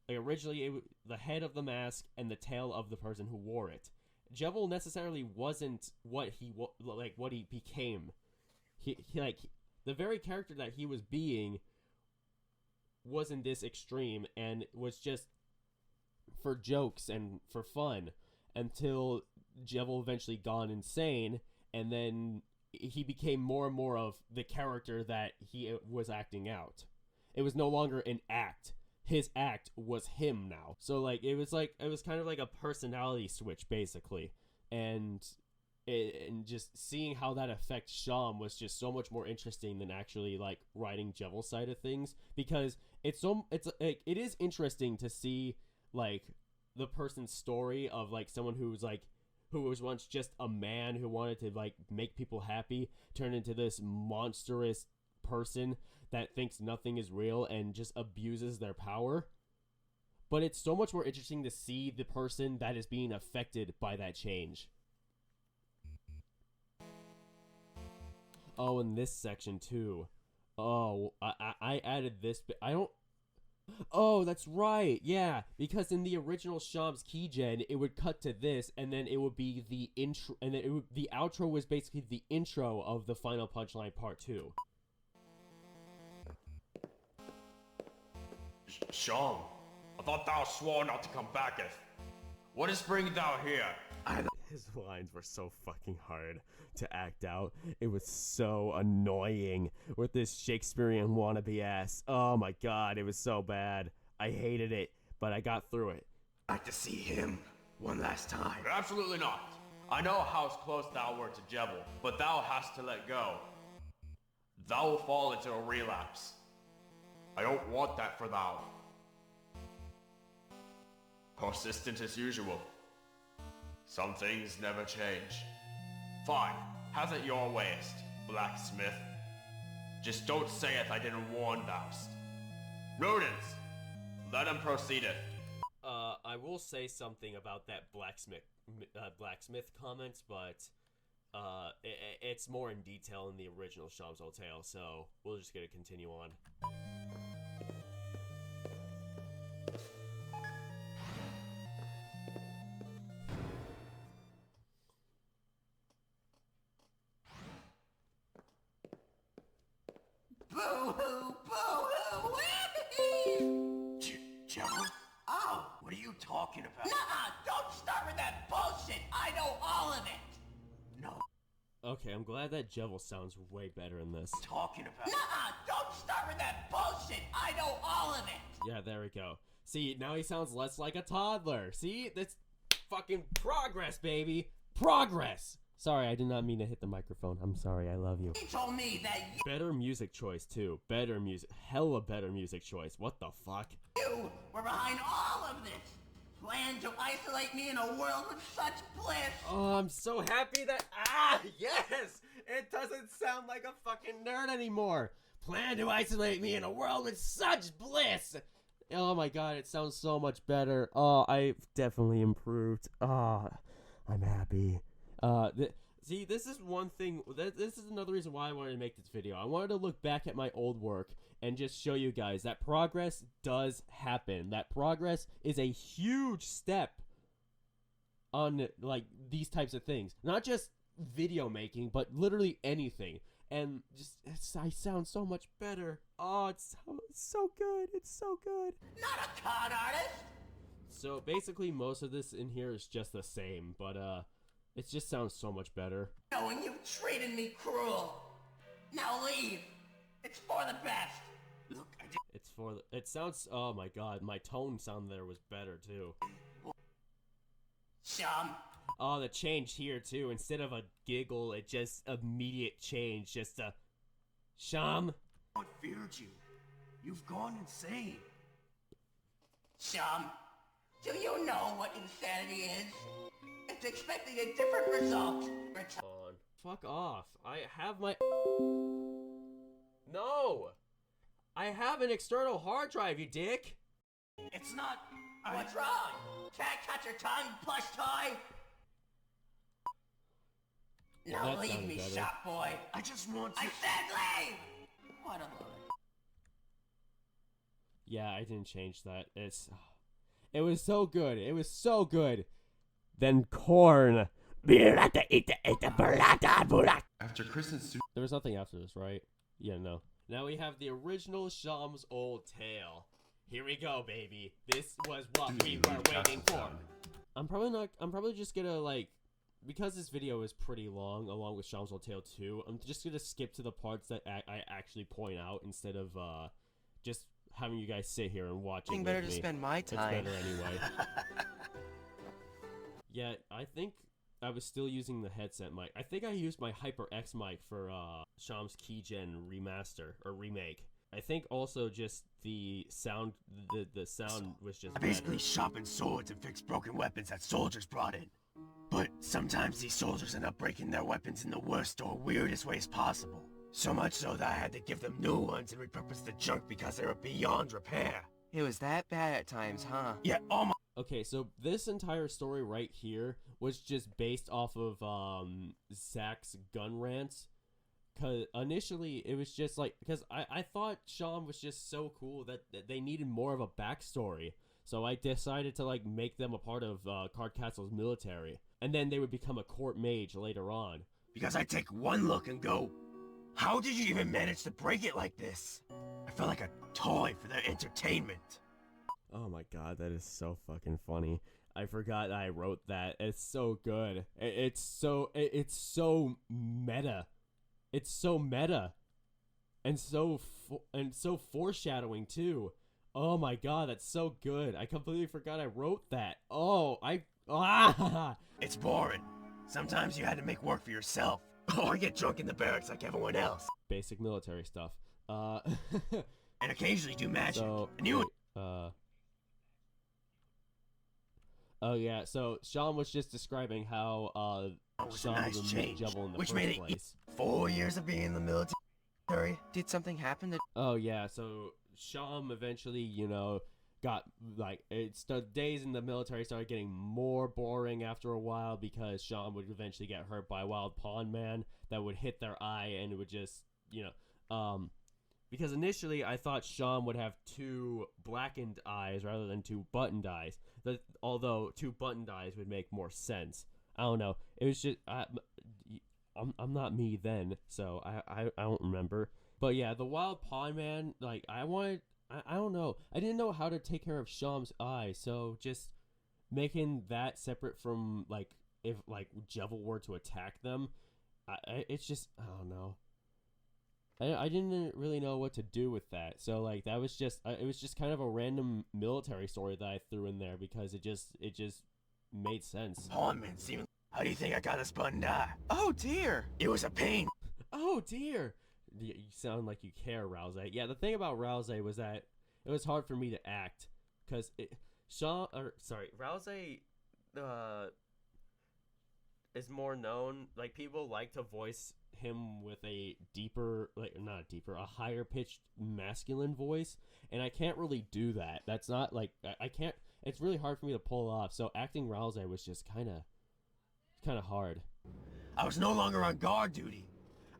Like originally, the head of the mask and the tail of the person who wore it. Jevil necessarily wasn't what he became. He the very character that he was being wasn't this extreme and was just for jokes and for fun until Jevil eventually gone insane, and then he became more and more of the character that he was acting out. It was no longer an act. His act was him now. So it was kind of like a personality switch basically, and just seeing how that affects Sham was just so much more interesting than actually like writing Jevil's side of things, because it is interesting to see like the person's story of like someone who was once just a man who wanted to like make people happy turn into this monstrous person that thinks nothing is real and just abuses their power. But it's so much more interesting to see the person that is being affected by that change. Oh, and this section too. Oh, I added this bit. Oh, that's right. Yeah, because in the original Sham's Keygen, it would cut to this, and then it would be the intro, and then the outro was basically the intro of the Final Punchline Part 2. Sham, I thought thou swore not to come backeth. What is bringing thou here? His lines were so fucking hard to act out. It was so annoying with this Shakespearean wannabe ass. Oh my god, it was so bad. I hated it, but I got through it. I'd like to see him one last time. Absolutely not. I know how close thou wert to Jevil, but thou hast to let go. Thou will fall into a relapse. I don't want that for thou. Persistent as usual. Some things never change. Fine, have it your wayest, blacksmith. Just don't say it I didn't warn thou'st. Rodents, let him proceedeth. I will say something about that blacksmith comments, but it's more in detail in the original Sham's Tale, so we're just gonna continue on. Boo-hoo, boo-hoo, Jevil? Oh, What are you talking about? nuh-uh, don't start with that bullshit. I know all of it. No, Okay, I'm glad that Jevil sounds way better in this. talking about. Nuh-uh, don't start with that bullshit. I know all of it. Yeah, there we go. See, now he sounds less like a toddler. See? That's fucking progress, baby. Progress! Sorry, I did not mean to hit the microphone. I'm sorry, I love you. He told me that Better music choice, too. Better music. Hella better music choice. What the fuck? you were behind all of this. Planned to isolate me in a world with such bliss. Oh, I'm so happy that... yes! It doesn't sound like a fucking nerd anymore. Plan to isolate me in a world with such bliss. Oh my god, it sounds so much better. Oh, I've definitely improved. Oh, I'm happy. See, this is one thing, this is another reason why I wanted to make this video. I wanted to look back at my old work and just show you guys that progress does happen. That progress is a huge step on, like, these types of things. Not just video making, but literally anything. And just, I sound so much better. Oh, it's so good. It's so good. Not a con artist. So basically most of this in here is just the same, but it just sounds so much better. Knowing you've treated me cruel. Now leave. It's for the best. Look, It's for the, it sounds, oh my god, my tone sound there was better too. Sham. Oh, the change here too, instead of a giggle, it just immediate change, just a Sham. I feared you. You've gone insane. Sham, do you know what insanity is? It's expecting a different result. On. Fuck off. I have my... No! I have an external hard drive, you dick! It's not. What's wrong? Can't cut your tongue, plush toy? Well, Now that leave sounded me, better. shop boy. I just want to. I said leave! What a bullet. Yeah, I didn't change that. It was so good. It was so good. Then corn. After Chris and Sue. There was nothing after this, right? Yeah, no. Now we have the original Sham's Old Tale. Here we go, baby. This was what we were waiting for. I'm probably just gonna, like, because this video is pretty long, along with Sham's Old Tale 2, I'm just gonna skip to the parts that I actually point out instead of, just having you guys sit here and watch it with better to me. spend my time. It's better anyway. Yeah, I think I was still using the headset mic. I think I used my HyperX mic for Sham's Keygen remaster or remake. I think also just the sound, the sound was just I basically better. sharpen swords and fix broken weapons that soldiers brought in. But sometimes these soldiers end up breaking their weapons in the worst or weirdest ways possible. So much so that I had to give them new ones and repurpose the junk because they were beyond repair. It was that bad at times, huh? Yeah, all my Okay, so this entire story right here was just based off of Zach's gun rants. Cause initially it was just like, because I thought Sham was just so cool that they needed more of a backstory. So I decided to like make them a part of Cardcastle's military, and then they would become a court mage later on. because I take one look and go, how did you even manage to break it like this? I felt like a toy for their entertainment. Oh my god, that is so fucking funny. I forgot I wrote that. It's so good. It's so meta. It's so meta, and so foreshadowing too. Oh my god, that's so good. I completely forgot I wrote that. It's boring. Sometimes you had to make work for yourself, or get drunk in the barracks like everyone else, Basic military stuff. and occasionally do magic. So and you wait, oh yeah, so Sean was just describing how was a Sean nice was a change, devil in the which first made it place. 4 years of being in the military. Did something happen to... Oh yeah, so Sham eventually, got like the days in the military started getting more boring after a while because Sham would eventually get hurt by a wild pond man that would hit their eye and it would just, because initially I thought Sham would have 2 blackened eyes rather than 2 buttoned eyes. Although 2 buttoned eyes would make more sense. I don't know. It was just I'm not me then, so I don't remember. But yeah, the wild pond man, like I don't know. I didn't know how to take care of Sham's eye, so just making that separate from like if like Jevil were to attack them, it's just I don't know. I didn't really know what to do with that, so like that was just it was just kind of a random military story that I threw in there because it just made sense. Pawn man seemed. How do you think I got this buttoned eye? Oh dear! It was a pain. Oh dear! You sound like you care, Rouse. Yeah, the thing about Rouse was that it was hard for me to act because Rouse is more known. Like people like to voice him with a deeper, a higher pitched masculine voice, and I can't really do that. That's not like I can't. It's really hard for me to pull off. So acting Rouse was just kind of hard. I was no longer on guard duty.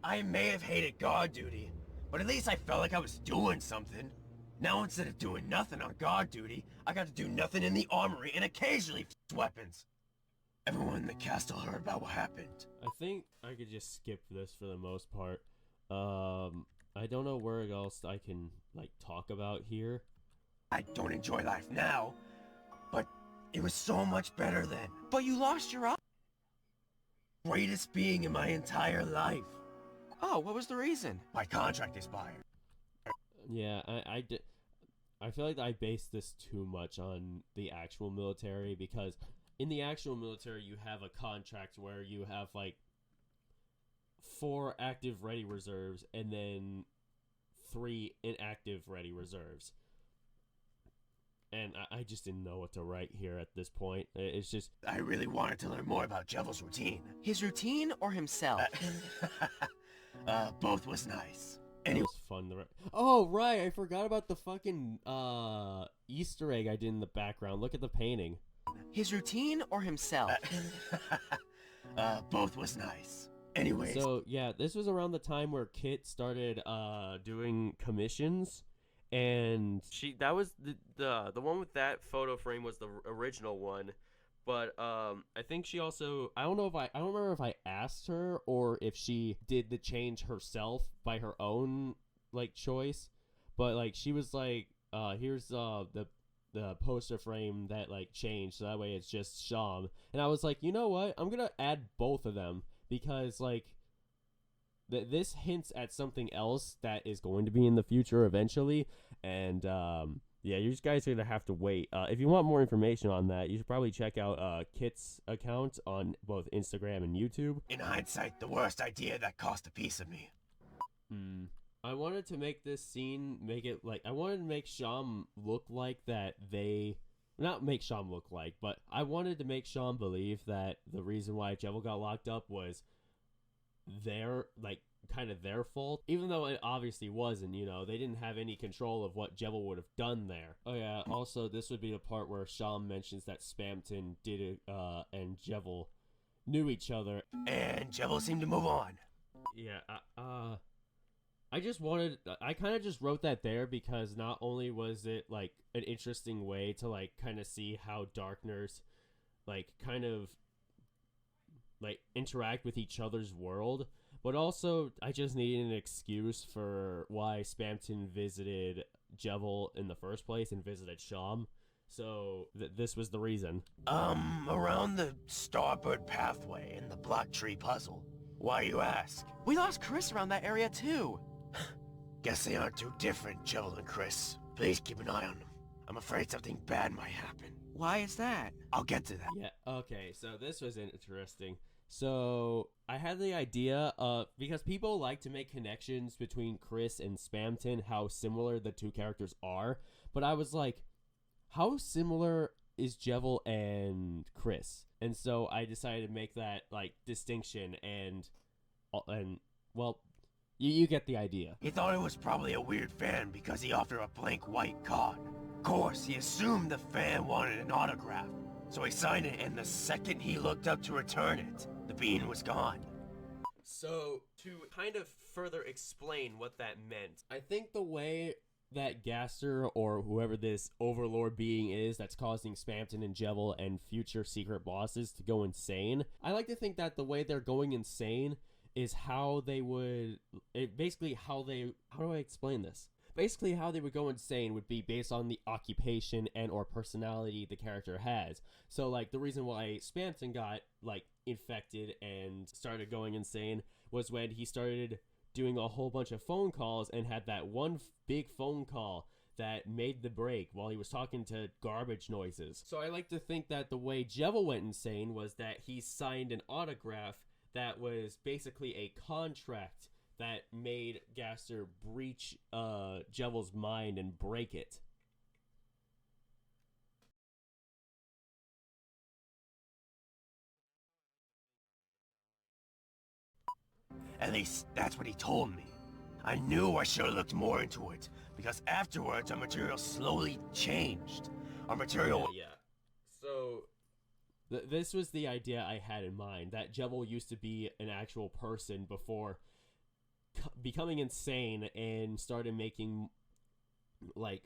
I may have hated guard duty, but at least I felt like I was doing something. Now instead of doing nothing on guard duty, I got to do nothing in the armory and occasionally fix weapons. Everyone in the castle heard about what happened. I think I could just skip this for the most part. I don't know where else I can like talk about here. I don't enjoy life now, but it was so much better then. But you lost your eye! Greatest being in my entire life. Oh, what was the reason? My contract expired. Yeah, I feel like I based this too much on the actual military because in the actual military you have a contract where you have like 4 active ready reserves and then 3 inactive ready reserves. And I just didn't know what to write here at this point. It's just... I really wanted to learn more about Jevil's routine. His routine or himself? Both was nice. It Anyway, was fun to write. Oh, right, I forgot about the fucking Easter egg I did in the background. Look at the painting. His routine or himself? both was nice. Anyways, So, yeah, this was around the time where Kit started doing commissions. and that was the one with that photo frame was the original one. But I think she also, I don't remember if I asked her or if she did the change herself by her own like choice. But like she was like, here's the poster frame that like changed, so that way it's just Sham. And I was like, you know what? I'm gonna add both of them because like this hints at something else that is going to be in the future eventually. And yeah, you guys are gonna have to wait. If you want more information on that, you should probably check out Kit's account on both Instagram and YouTube. In hindsight, the worst idea that cost a piece of me. I wanted to make this scene, I wanted to make Sham look like that not make Sham look like, but I wanted to make Sham believe that the reason why Jevil got locked up was kind of their fault, even though it obviously wasn't. They didn't have any control of what Jevil would have done there. Oh yeah, also this would be the part where Sham mentions that Spamton did it, and Jevil knew each other. And Jevil seemed to move on. Yeah, I kind of just wrote that there because not only was it like an interesting way to like kind of see how Darkners like kind of like interact with each other's world, but also I just needed an excuse for why Spamton visited Jevil in the first place and visited Sham. So this was the reason. Around the Starboard Pathway and the Black Tree Puzzle. Why, you ask? We lost Chris around that area too. Guess they aren't too different, Jevil and Chris. Please keep an eye on them. I'm afraid something bad might happen. Why is that? I'll get to that. Yeah, okay, so this was interesting. So I had the idea because people like to make connections between Chris and Spamton, how similar the two characters are. But I was like, how similar is Jevil and Chris? And so I decided to make that like distinction and well, you get the idea. He thought it was probably a weird fan because he offered a blank white card. Of course, he assumed the fan wanted an autograph. So he signed it, and the second he looked up to return it, the bean was gone. So, to kind of further explain what that meant, I think the way that Gaster, or whoever this overlord being is that's causing Spamton and Jevil and future secret bosses to go insane, I like to think that the way they're going insane is how they would, how do I explain this? Basically, how they would go insane would be based on the occupation and or personality the character has. So, like, the reason why Spamton got, like, infected and started going insane was when he started doing a whole bunch of phone calls and had that one big phone call that made the break while he was talking to garbage noises. So I like to think that the way Jevil went insane was that he signed an autograph that was basically a contract that made Gaster breach Jevil's mind and break it. At least, that's what he told me. I knew I should have looked more into it, because afterwards our material slowly changed. Our material... Yeah. So, this was the idea I had in mind, that Jevil used to be an actual person before becoming insane and started making, like,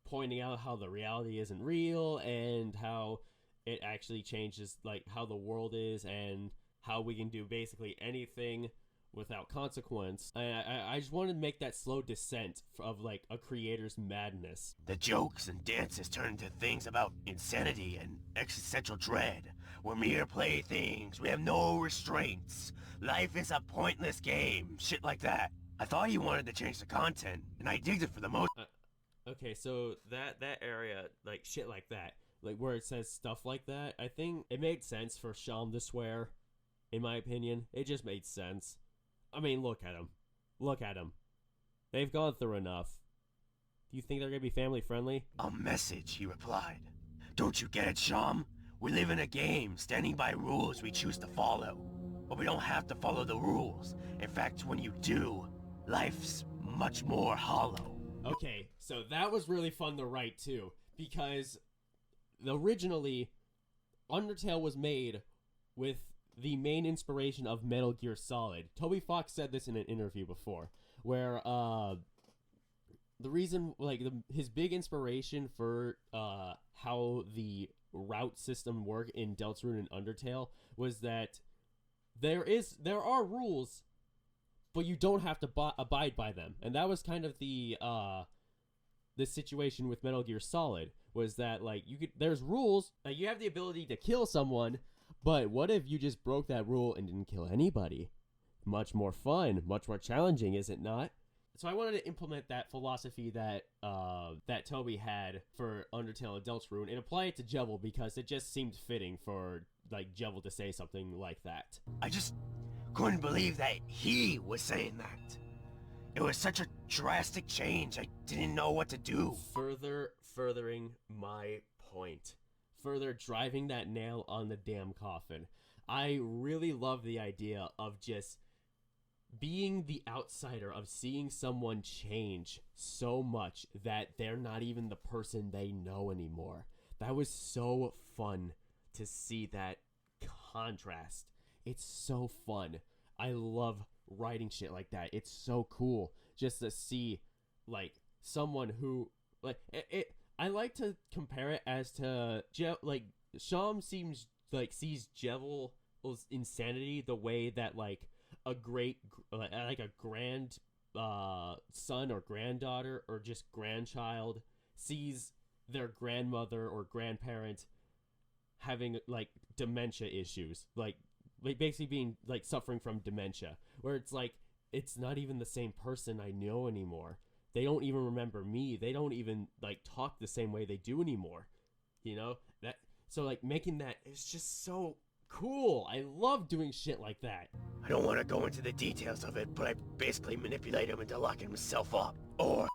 pointing out how the reality isn't real and how it actually changes, like, how the world is and how we can do basically anything without consequence. I just wanted to make that slow descent of, like, a creator's madness. The jokes and dances turn into things about insanity and existential dread. We're mere playthings. We have no restraints. Life is a pointless game. Shit like that. I thought you wanted to change the content, and I digged it for the most... Okay, so that area, like, shit like that, like, where it says stuff like that, I think it made sense for Sham to swear, in my opinion. It just made sense. I mean, look at them. Look at them. They've gone through enough. Do you think they're gonna be family friendly? A message, he replied. Don't you get it, Sham? We live in a game, standing by rules we choose to follow. But we don't have to follow the rules. In fact, when you do, life's much more hollow. Okay, so that was really fun to write too, because originally, Undertale was made with the main inspiration of Metal Gear Solid. Toby Fox said this in an interview before, where the reason, like, his big inspiration for how the route system work in Deltarune and Undertale was that there are rules, but you don't have to abide by them. And that was kind of the situation with Metal Gear Solid, was that, like, there's rules, like, you have the ability to kill someone, but what if you just broke that rule and didn't kill anybody? Much more fun, much more challenging, is it not? So I wanted to implement that philosophy that that Toby had for Undertale and Deltarune and apply it to Jevil, because it just seemed fitting for, like, Jevil to say something like that. I just couldn't believe that he was saying that. It was such a drastic change, I didn't know what to do. Furthering my point. Further driving that nail on the damn coffin. I really love the idea of just being the outsider, of seeing someone change so much that they're not even the person they know anymore. That was so fun to see that contrast. It's so fun. I love writing shit like that. It's so cool just to see, like, someone who, like, I like to compare it as to like, Sham seems like sees Jevil's insanity the way that, like, a grand son or granddaughter or just grandchild sees their grandmother or grandparent having, like, dementia issues, like basically being, like, suffering from dementia, where it's like, it's not even the same person I know anymore. They don't even remember me. They don't even, like, talk the same way they do anymore. You know? So, like, making that is just so cool. I love doing shit like that. I don't want to go into the details of it, but I basically manipulate him into locking himself up. Or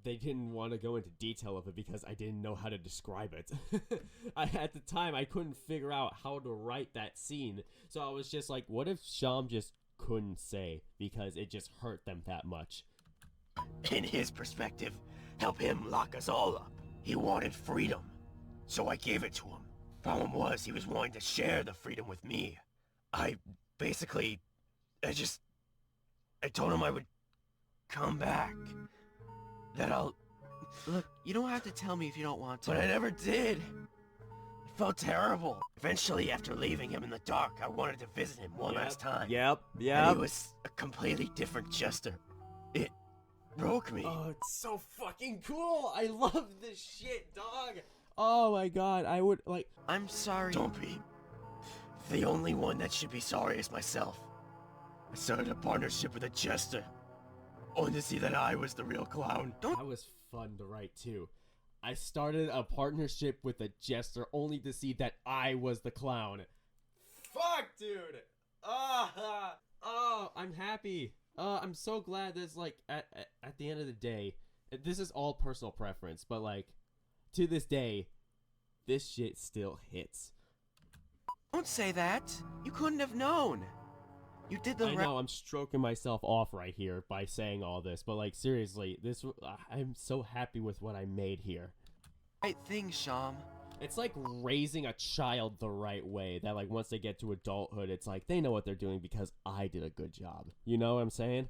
they didn't want to go into detail of it because I didn't know how to describe it. At the time, I couldn't figure out how to write that scene. So I was just like, what if Sham just couldn't say because it just hurt them that much? In his perspective, help him lock us all up. He wanted freedom, so I gave it to him. Problem was, he was wanting to share the freedom with me. I told him I would come back. That I'll... Look, you don't have to tell me if you don't want to. But I never did. It felt terrible. Eventually, after leaving him in the dark, I wanted to visit him one last time. Yep. And he was a completely different Jester. It broke me. Oh, it's so fucking cool. I love this shit, dog. Oh my god, I would, like... I'm sorry. Don't be. The only one that should be sorry is myself. I started a partnership with a Jester, only to see that I was the real clown. That was fun to write, too. I started a partnership with a Jester, only to see that I was the clown. Fuck, dude! Oh, I'm happy. I'm so glad that's, like, at the end of the day, this is all personal preference, but, like, to this day, this shit still hits. Don't say that. You couldn't have known. You did the I know, I'm stroking myself off right here by saying all this, but, like, seriously, I'm so happy with what I made here. right thing, Sham. It's like raising a child the right way, that, like, once they get to adulthood, it's like, they know what they're doing because I did a good job. You know what I'm saying?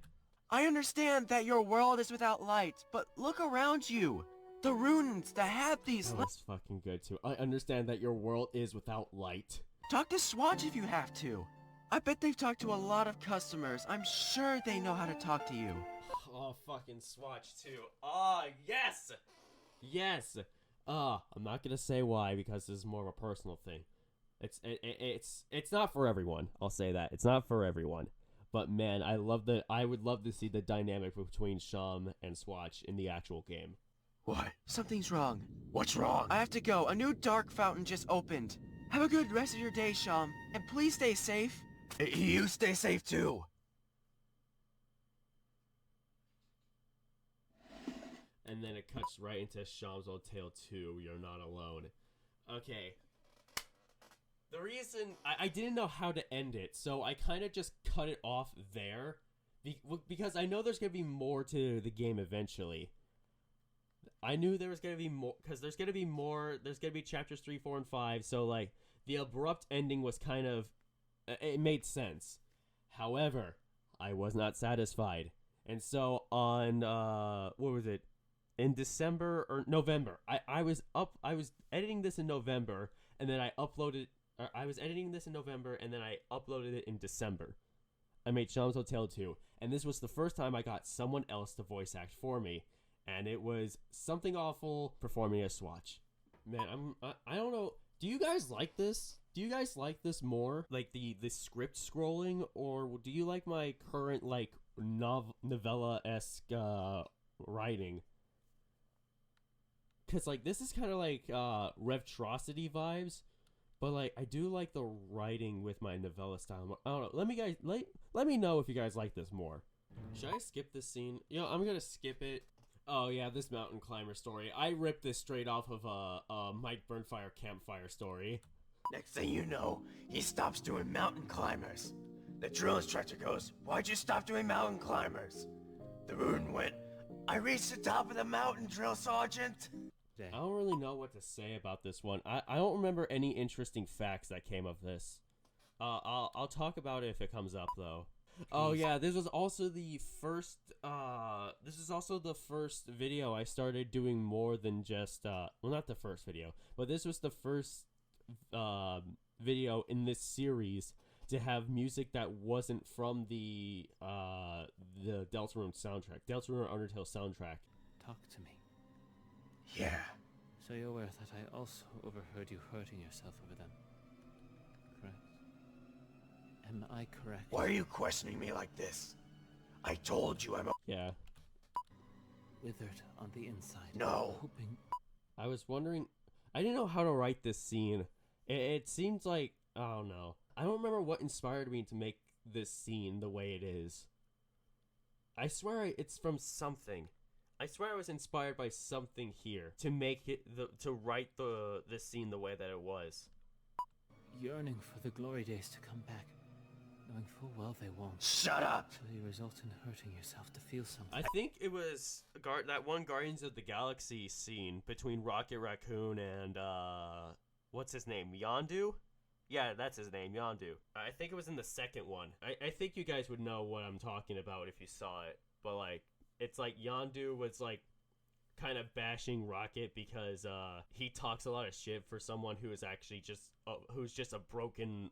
I understand that your world is without light, but look around you. The ruins that have these That was fucking good, too. I understand that your world is without light. Talk to Swatch if you have to. I bet they've talked to a lot of customers. I'm sure they know how to talk to you. Oh, fucking Swatch, too. Oh, yes! Yes! I'm not gonna say why, because this is more of a personal thing. It's not for everyone. I'll say that. It's not for everyone. But man, I would love to see the dynamic between Sham and Swatch in the actual game. What? Something's wrong. What's wrong? I have to go. A new dark fountain just opened. Have a good rest of your day, Sham. And please stay safe. You stay safe too. And then it cuts right into Sham's Old Tale 2, You're Not Alone. Okay. The reason... I didn't know how to end it, so I kind of just cut it off there. Because I know there's going to be more to the game eventually. I knew there was going to be more... Because there's going to be more... There's going to be chapters 3, 4, and 5, so, like, the abrupt ending was kind of... It made sense. However, I was not satisfied. And so on, what was it? in December or November. I was editing this in November, and then I was editing this in November, and then I uploaded it in December. I made Sham's Hotel 2, and this was the first time I got someone else to voice act for me, and it was something awful performing as Swatch. Man, I don't know. Do you guys like this? Do you guys like this more, like the script scrolling, or do you like my current like novella-esque writing? Because like this is kind of like Revtrocity vibes, but like I do like the writing with my novella style. I don't know. Let me know if you guys like this more. Should I skip this scene? You know, I'm gonna skip it. Oh yeah, this mountain climber story. I ripped this straight off of a Mike Burnfire campfire story. Next thing you know, he stops doing mountain climbers. The drill instructor goes, "Why'd you stop doing mountain climbers?" The Rudin went, "I reached the top of the mountain, drill sergeant." I don't really know what to say about this one. I don't remember any interesting facts that came of this. I'll talk about it if it comes up though. Oh yeah, this was also the first video I started doing more than just well, not the first video, but this was the first video in this series to have music that wasn't from the Deltarune soundtrack, Deltarune Undertale soundtrack. Talk to me. Yeah. So you're aware that I also overheard you hurting yourself over them, correct? Am I correct? Why are you questioning me like this? I told you I'm a— Yeah. Withered on the inside. No. Hoping. I was wondering, I didn't know how to write this scene. It seems like, I don't know. I don't remember what inspired me to make this scene the way it is. I swear it's from something. I swear I was inspired by something here to make it, to write the scene the way that it was. Yearning for the glory days to come back, knowing full well they won't. Shut up! So you result in hurting yourself to feel something. I think it was that one Guardians of the Galaxy scene between Rocket Raccoon and, what's his name, Yondu? Yeah, that's his name, Yondu. I think it was in the second one. I think you guys would know what I'm talking about if you saw it, but like, it's like Yondu was like kind of bashing Rocket because he talks a lot of shit for someone who is actually who's just a broken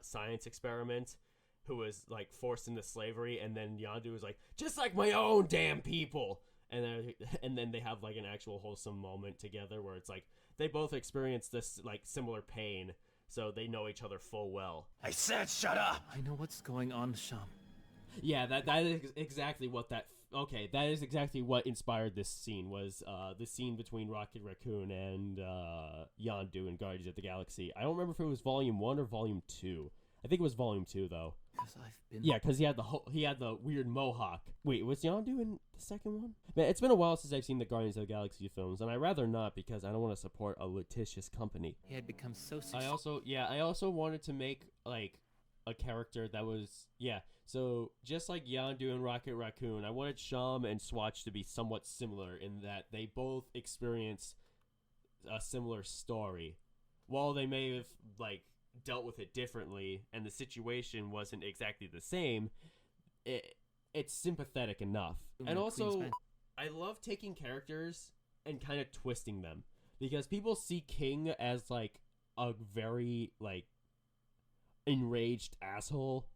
science experiment who was like forced into slavery, and then Yondu was like, just like my own damn people, and then they have like an actual wholesome moment together where it's like they both experience this like similar pain, so they know each other full well. I said shut up! I know what's going on, Sham. Yeah, that is exactly what that. Okay, that is exactly what inspired this scene, was the scene between Rocket Raccoon and Yondu in Guardians of the Galaxy. I don't remember if it was Volume 1 or Volume 2. I think it was Volume 2, though. Because I've been... Yeah, because he had the weird mohawk. Wait, was Yondu in the second one? Man, it's been a while since I've seen the Guardians of the Galaxy films, and I'd rather not because I don't want to support a litigious company. He had become so successful. I also wanted to make, like, a character that was... Yeah, so just like Yondu and Rocket Raccoon, I wanted Sham and Swatch to be somewhat similar in that they both experience a similar story. While they may have, like, dealt with it differently and the situation wasn't exactly the same, it's sympathetic enough. And also, I love taking characters and kind of twisting them, because people see King as like a very like enraged asshole,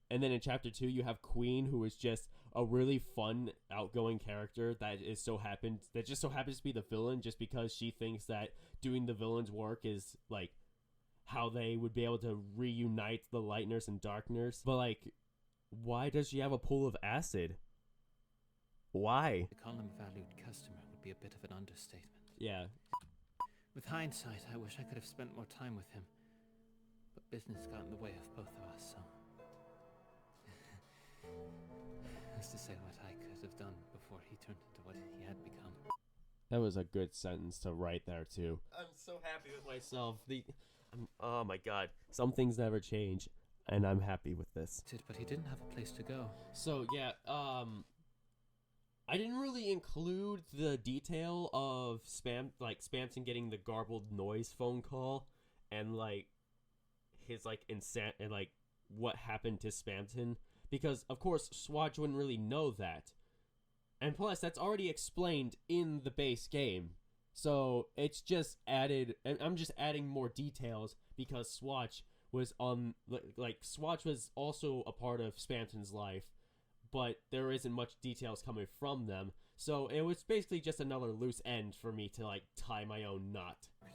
and then in chapter 2 you have Queen, who is just a really fun, outgoing character that just so happens to be the villain, just because she thinks that doing the villain's work is like how they would be able to reunite the Lightners and Darkners. But like, why does she have a pool of acid? Why? To call him a valued customer would be a bit of an understatement. Yeah. With hindsight, I wish I could have spent more time with him, but business got in the way of both of us, so... Who's to say what I could have done before he turned into what he had become? That was a good sentence to write there, too. I'm so happy with myself. Oh my god. Some things never change, and I'm happy with this. But he didn't have a place to go. So, yeah, I didn't really include the detail of Spamton getting the garbled noise phone call, and, like, his, like, and, like, what happened to Spamton, because, of course, Swatch wouldn't really know that. And plus, that's already explained in the base game. So it's just added, and I'm just adding more details because Swatch was on, like, Swatch was also a part of Spamton's life, but there isn't much details coming from them. So it was basically just another loose end for me to, like, tie my own knot. And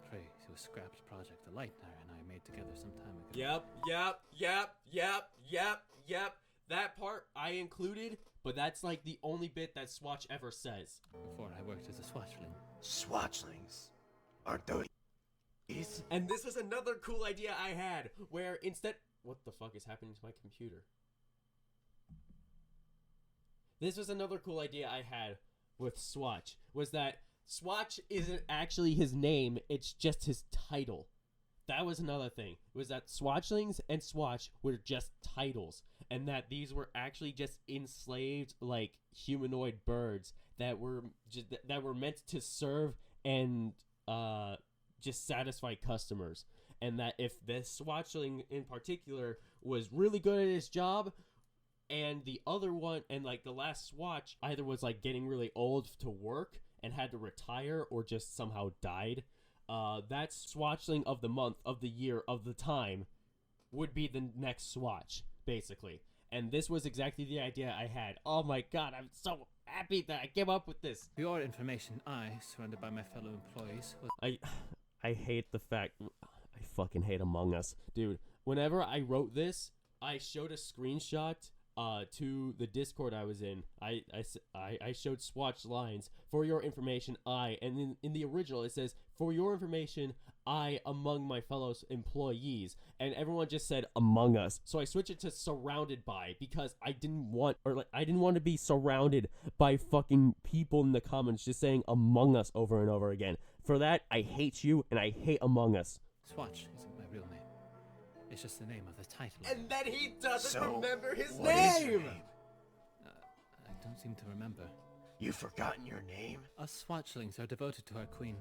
pray to a scrapped project the Lightner and I made together some time ago. Yep. That part I included, but that's like the only bit that Swatch ever says. Before I worked as a swatchling. Swatchlings. Aren't those... And this was another cool idea I had, where instead... What the fuck is happening to my computer? This was another cool idea I had with Swatch, was that Swatch isn't actually his name, it's just his title. That was another thing, was that Swatchlings and Swatch were just titles, and that these were actually just enslaved, like, humanoid birds that were meant to serve and just satisfy customers. And that if this Swatchling in particular was really good at his job, and the other one, and like the last Swatch either was like getting really old to work and had to retire or just somehow died, that Swatchling of the month, of the year, of the time would be the next Swatch, basically. And this was exactly the idea I had. Oh my god, I'm so happy that I came up with this. For your information, I, surrounded by my fellow employees, was... I hate the fact... I fucking hate Among Us. Dude, whenever I wrote this, I showed a screenshot to the Discord I was in. I showed Swatch lines. For your information, I... And in the original, it says, for your information, I among my fellow employees. And everyone just said Among Us. So I switched it to surrounded by, because I didn't want to be surrounded by fucking people in the comments just saying Among Us over and over again. For that, I hate you and I hate Among Us. Swatch isn't my real name. It's just the name of the title. And then he doesn't So, remember his what is your name! name? I don't seem to remember. You've forgotten your name? Us Swatchlings are devoted to our queen.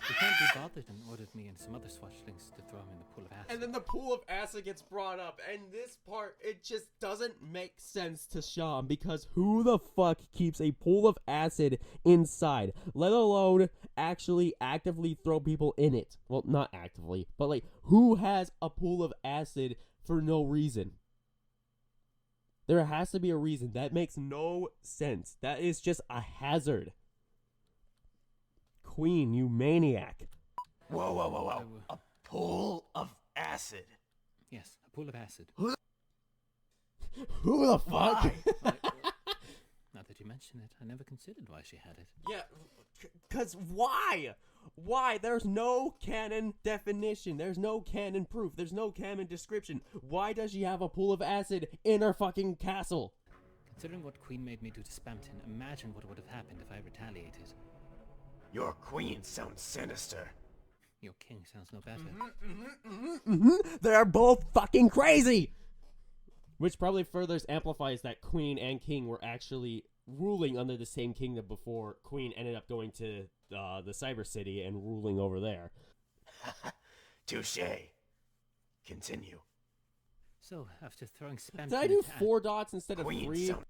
We can't be bothered and ordered me and some other Swatchlings to throw him in the pool of acid. And then the pool of acid gets brought up, and this part, it just doesn't make sense to Sean, because who the fuck keeps a pool of acid inside, let alone actually actively throw people in it? Well, not actively, but like, who has a pool of acid for no reason? There has to be a reason. That makes no sense. That is just a hazard. Queen, you maniac. Whoa. A pool of acid. Yes, a pool of acid. Who the fuck? Now that you mention it, I never considered why she had it. Yeah, because why? Why? There's no canon definition. There's no canon proof. There's no canon description. Why does she have a pool of acid in her fucking castle? Considering what Queen made me do to Spamton, imagine what would have happened if I retaliated. Your queen sounds sinister. Your king sounds no better. They're both fucking crazy! Which probably further amplifies that Queen and King were actually ruling under the same kingdom before Queen ended up going to the Cyber City and ruling over there. Touché. Continue. So, after throwing Spamton... Did I do into 4 dots instead of Queen 3? sound...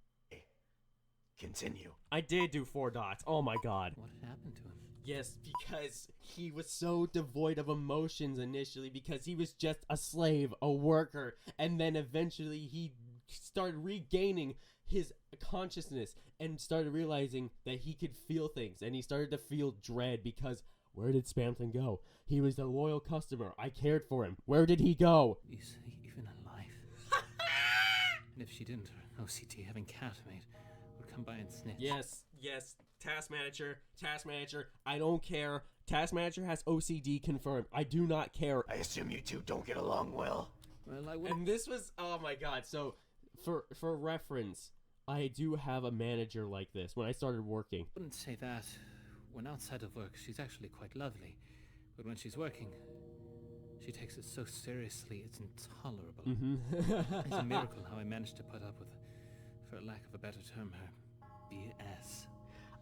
Continue. I did do 4 dots. Oh my god. What had happened to him? Yes, because he was so devoid of emotions initially, because he was just a slave, a worker, and then eventually he started regaining his consciousness and started realizing that he could feel things, and he started to feel dread because where did Spamton go? He was a loyal customer. I cared for him. Where did he go? Is he even alive? And if she didn't, her OCD having Catmate would come by and snitch. Yes, Task Manager, I don't care. Task Manager has OCD confirmed. I do not care. I assume you two don't get along well. Well, I would... And this was, oh my god, so for reference, I do have a manager like this when I started working. I wouldn't say that. When outside of work, she's actually quite lovely. But when she's working, she takes it so seriously, it's intolerable. It's a miracle how I managed to put up with, for lack of a better term, her BS.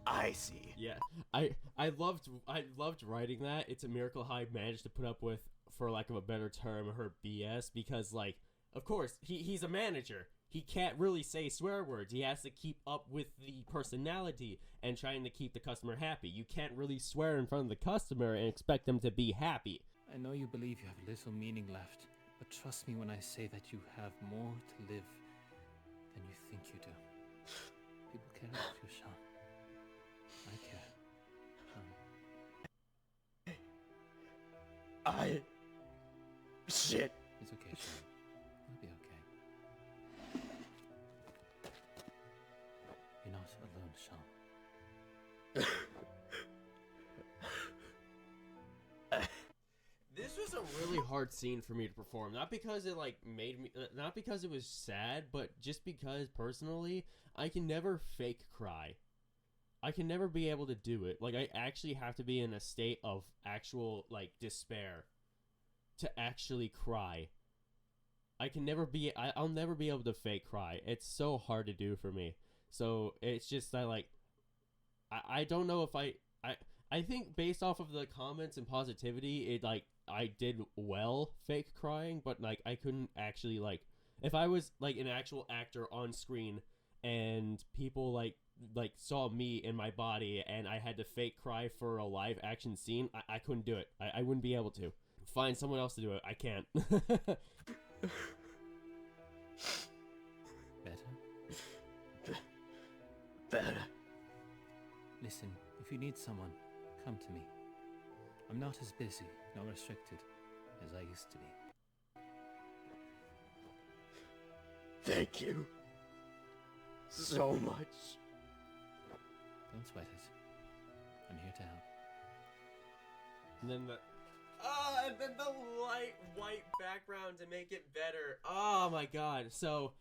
I see. Yeah, I loved writing that. It's a miracle how I managed to put up with, for lack of a better term, her BS, because, like, of course, he's a manager. he can't really say swear words. He has to keep up with the personality and trying to keep the customer happy. You can't really swear in front of the customer and expect them to be happy. I know you believe you have little meaning left, but trust me when I say that you have more to live than you think you do. People care about you, Sean. I care, Sean. Shit. It's okay, Sean. You'll be okay. You're not alone, Sean. This was a really hard scene for me to perform. Not because it not because it was sad, but just because personally, I can never fake cry. I can never be able to do it. Like, I actually have to be in a state of actual, like, despair to actually cry. I'll never be able to fake cry. It's so hard to do for me. So it's just that, like, I don't know if I think based off of the comments and positivity, I did well fake crying, but like I couldn't actually, like, if I was like an actual actor on screen and people like saw me in my body and I had to fake cry for a live action scene, I couldn't do it. I wouldn't be able to. Find someone else to do it. I can't. Better. Listen, if you need someone, come to me. I'm not as busy nor restricted as I used to be. Thank you. So much. Don't sweat it. I'm here to help. And then the light white background to make it better. Oh my god. So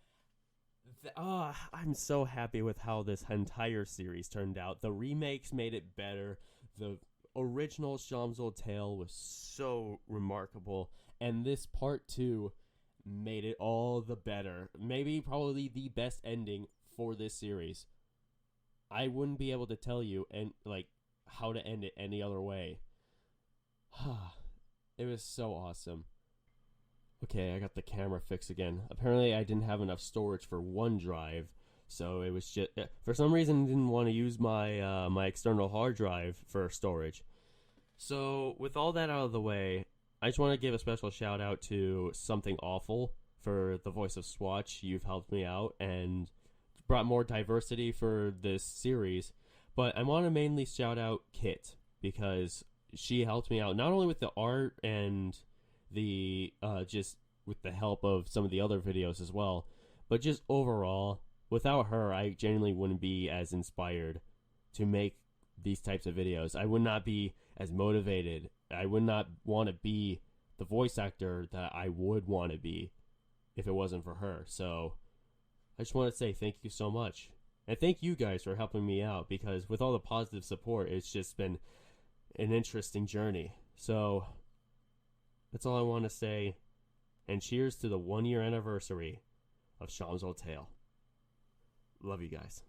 I'm so happy with how this entire series turned out. The remakes made it better. The original Shamsul Tale was so remarkable, and this part 2 made it all the better. Maybe probably the best ending for this series. I wouldn't be able to tell you how to end it any other way. It was so awesome. Okay, I got the camera fixed again. Apparently I didn't have enough storage for OneDrive, so it was just, for some reason I didn't want to use my my external hard drive for storage. So with all that out of the way, I just want to give a special shout out to Something Awful for the voice of Swatch. You've helped me out and brought more diversity for this series. But I want to mainly shout out Kit, because she helped me out not only with the art and the just with the help of some of the other videos as well, but just overall, without her, I genuinely wouldn't be as inspired to make these types of videos. I would not be as motivated. I would not want to be the voice actor that I would want to be if it wasn't for her. So I just want to say thank you so much. And thank you guys for helping me out, because with all the positive support, it's just been an interesting journey. So that's all I want to say. And cheers to the 1-year anniversary of Shamsul Tale. Love you guys.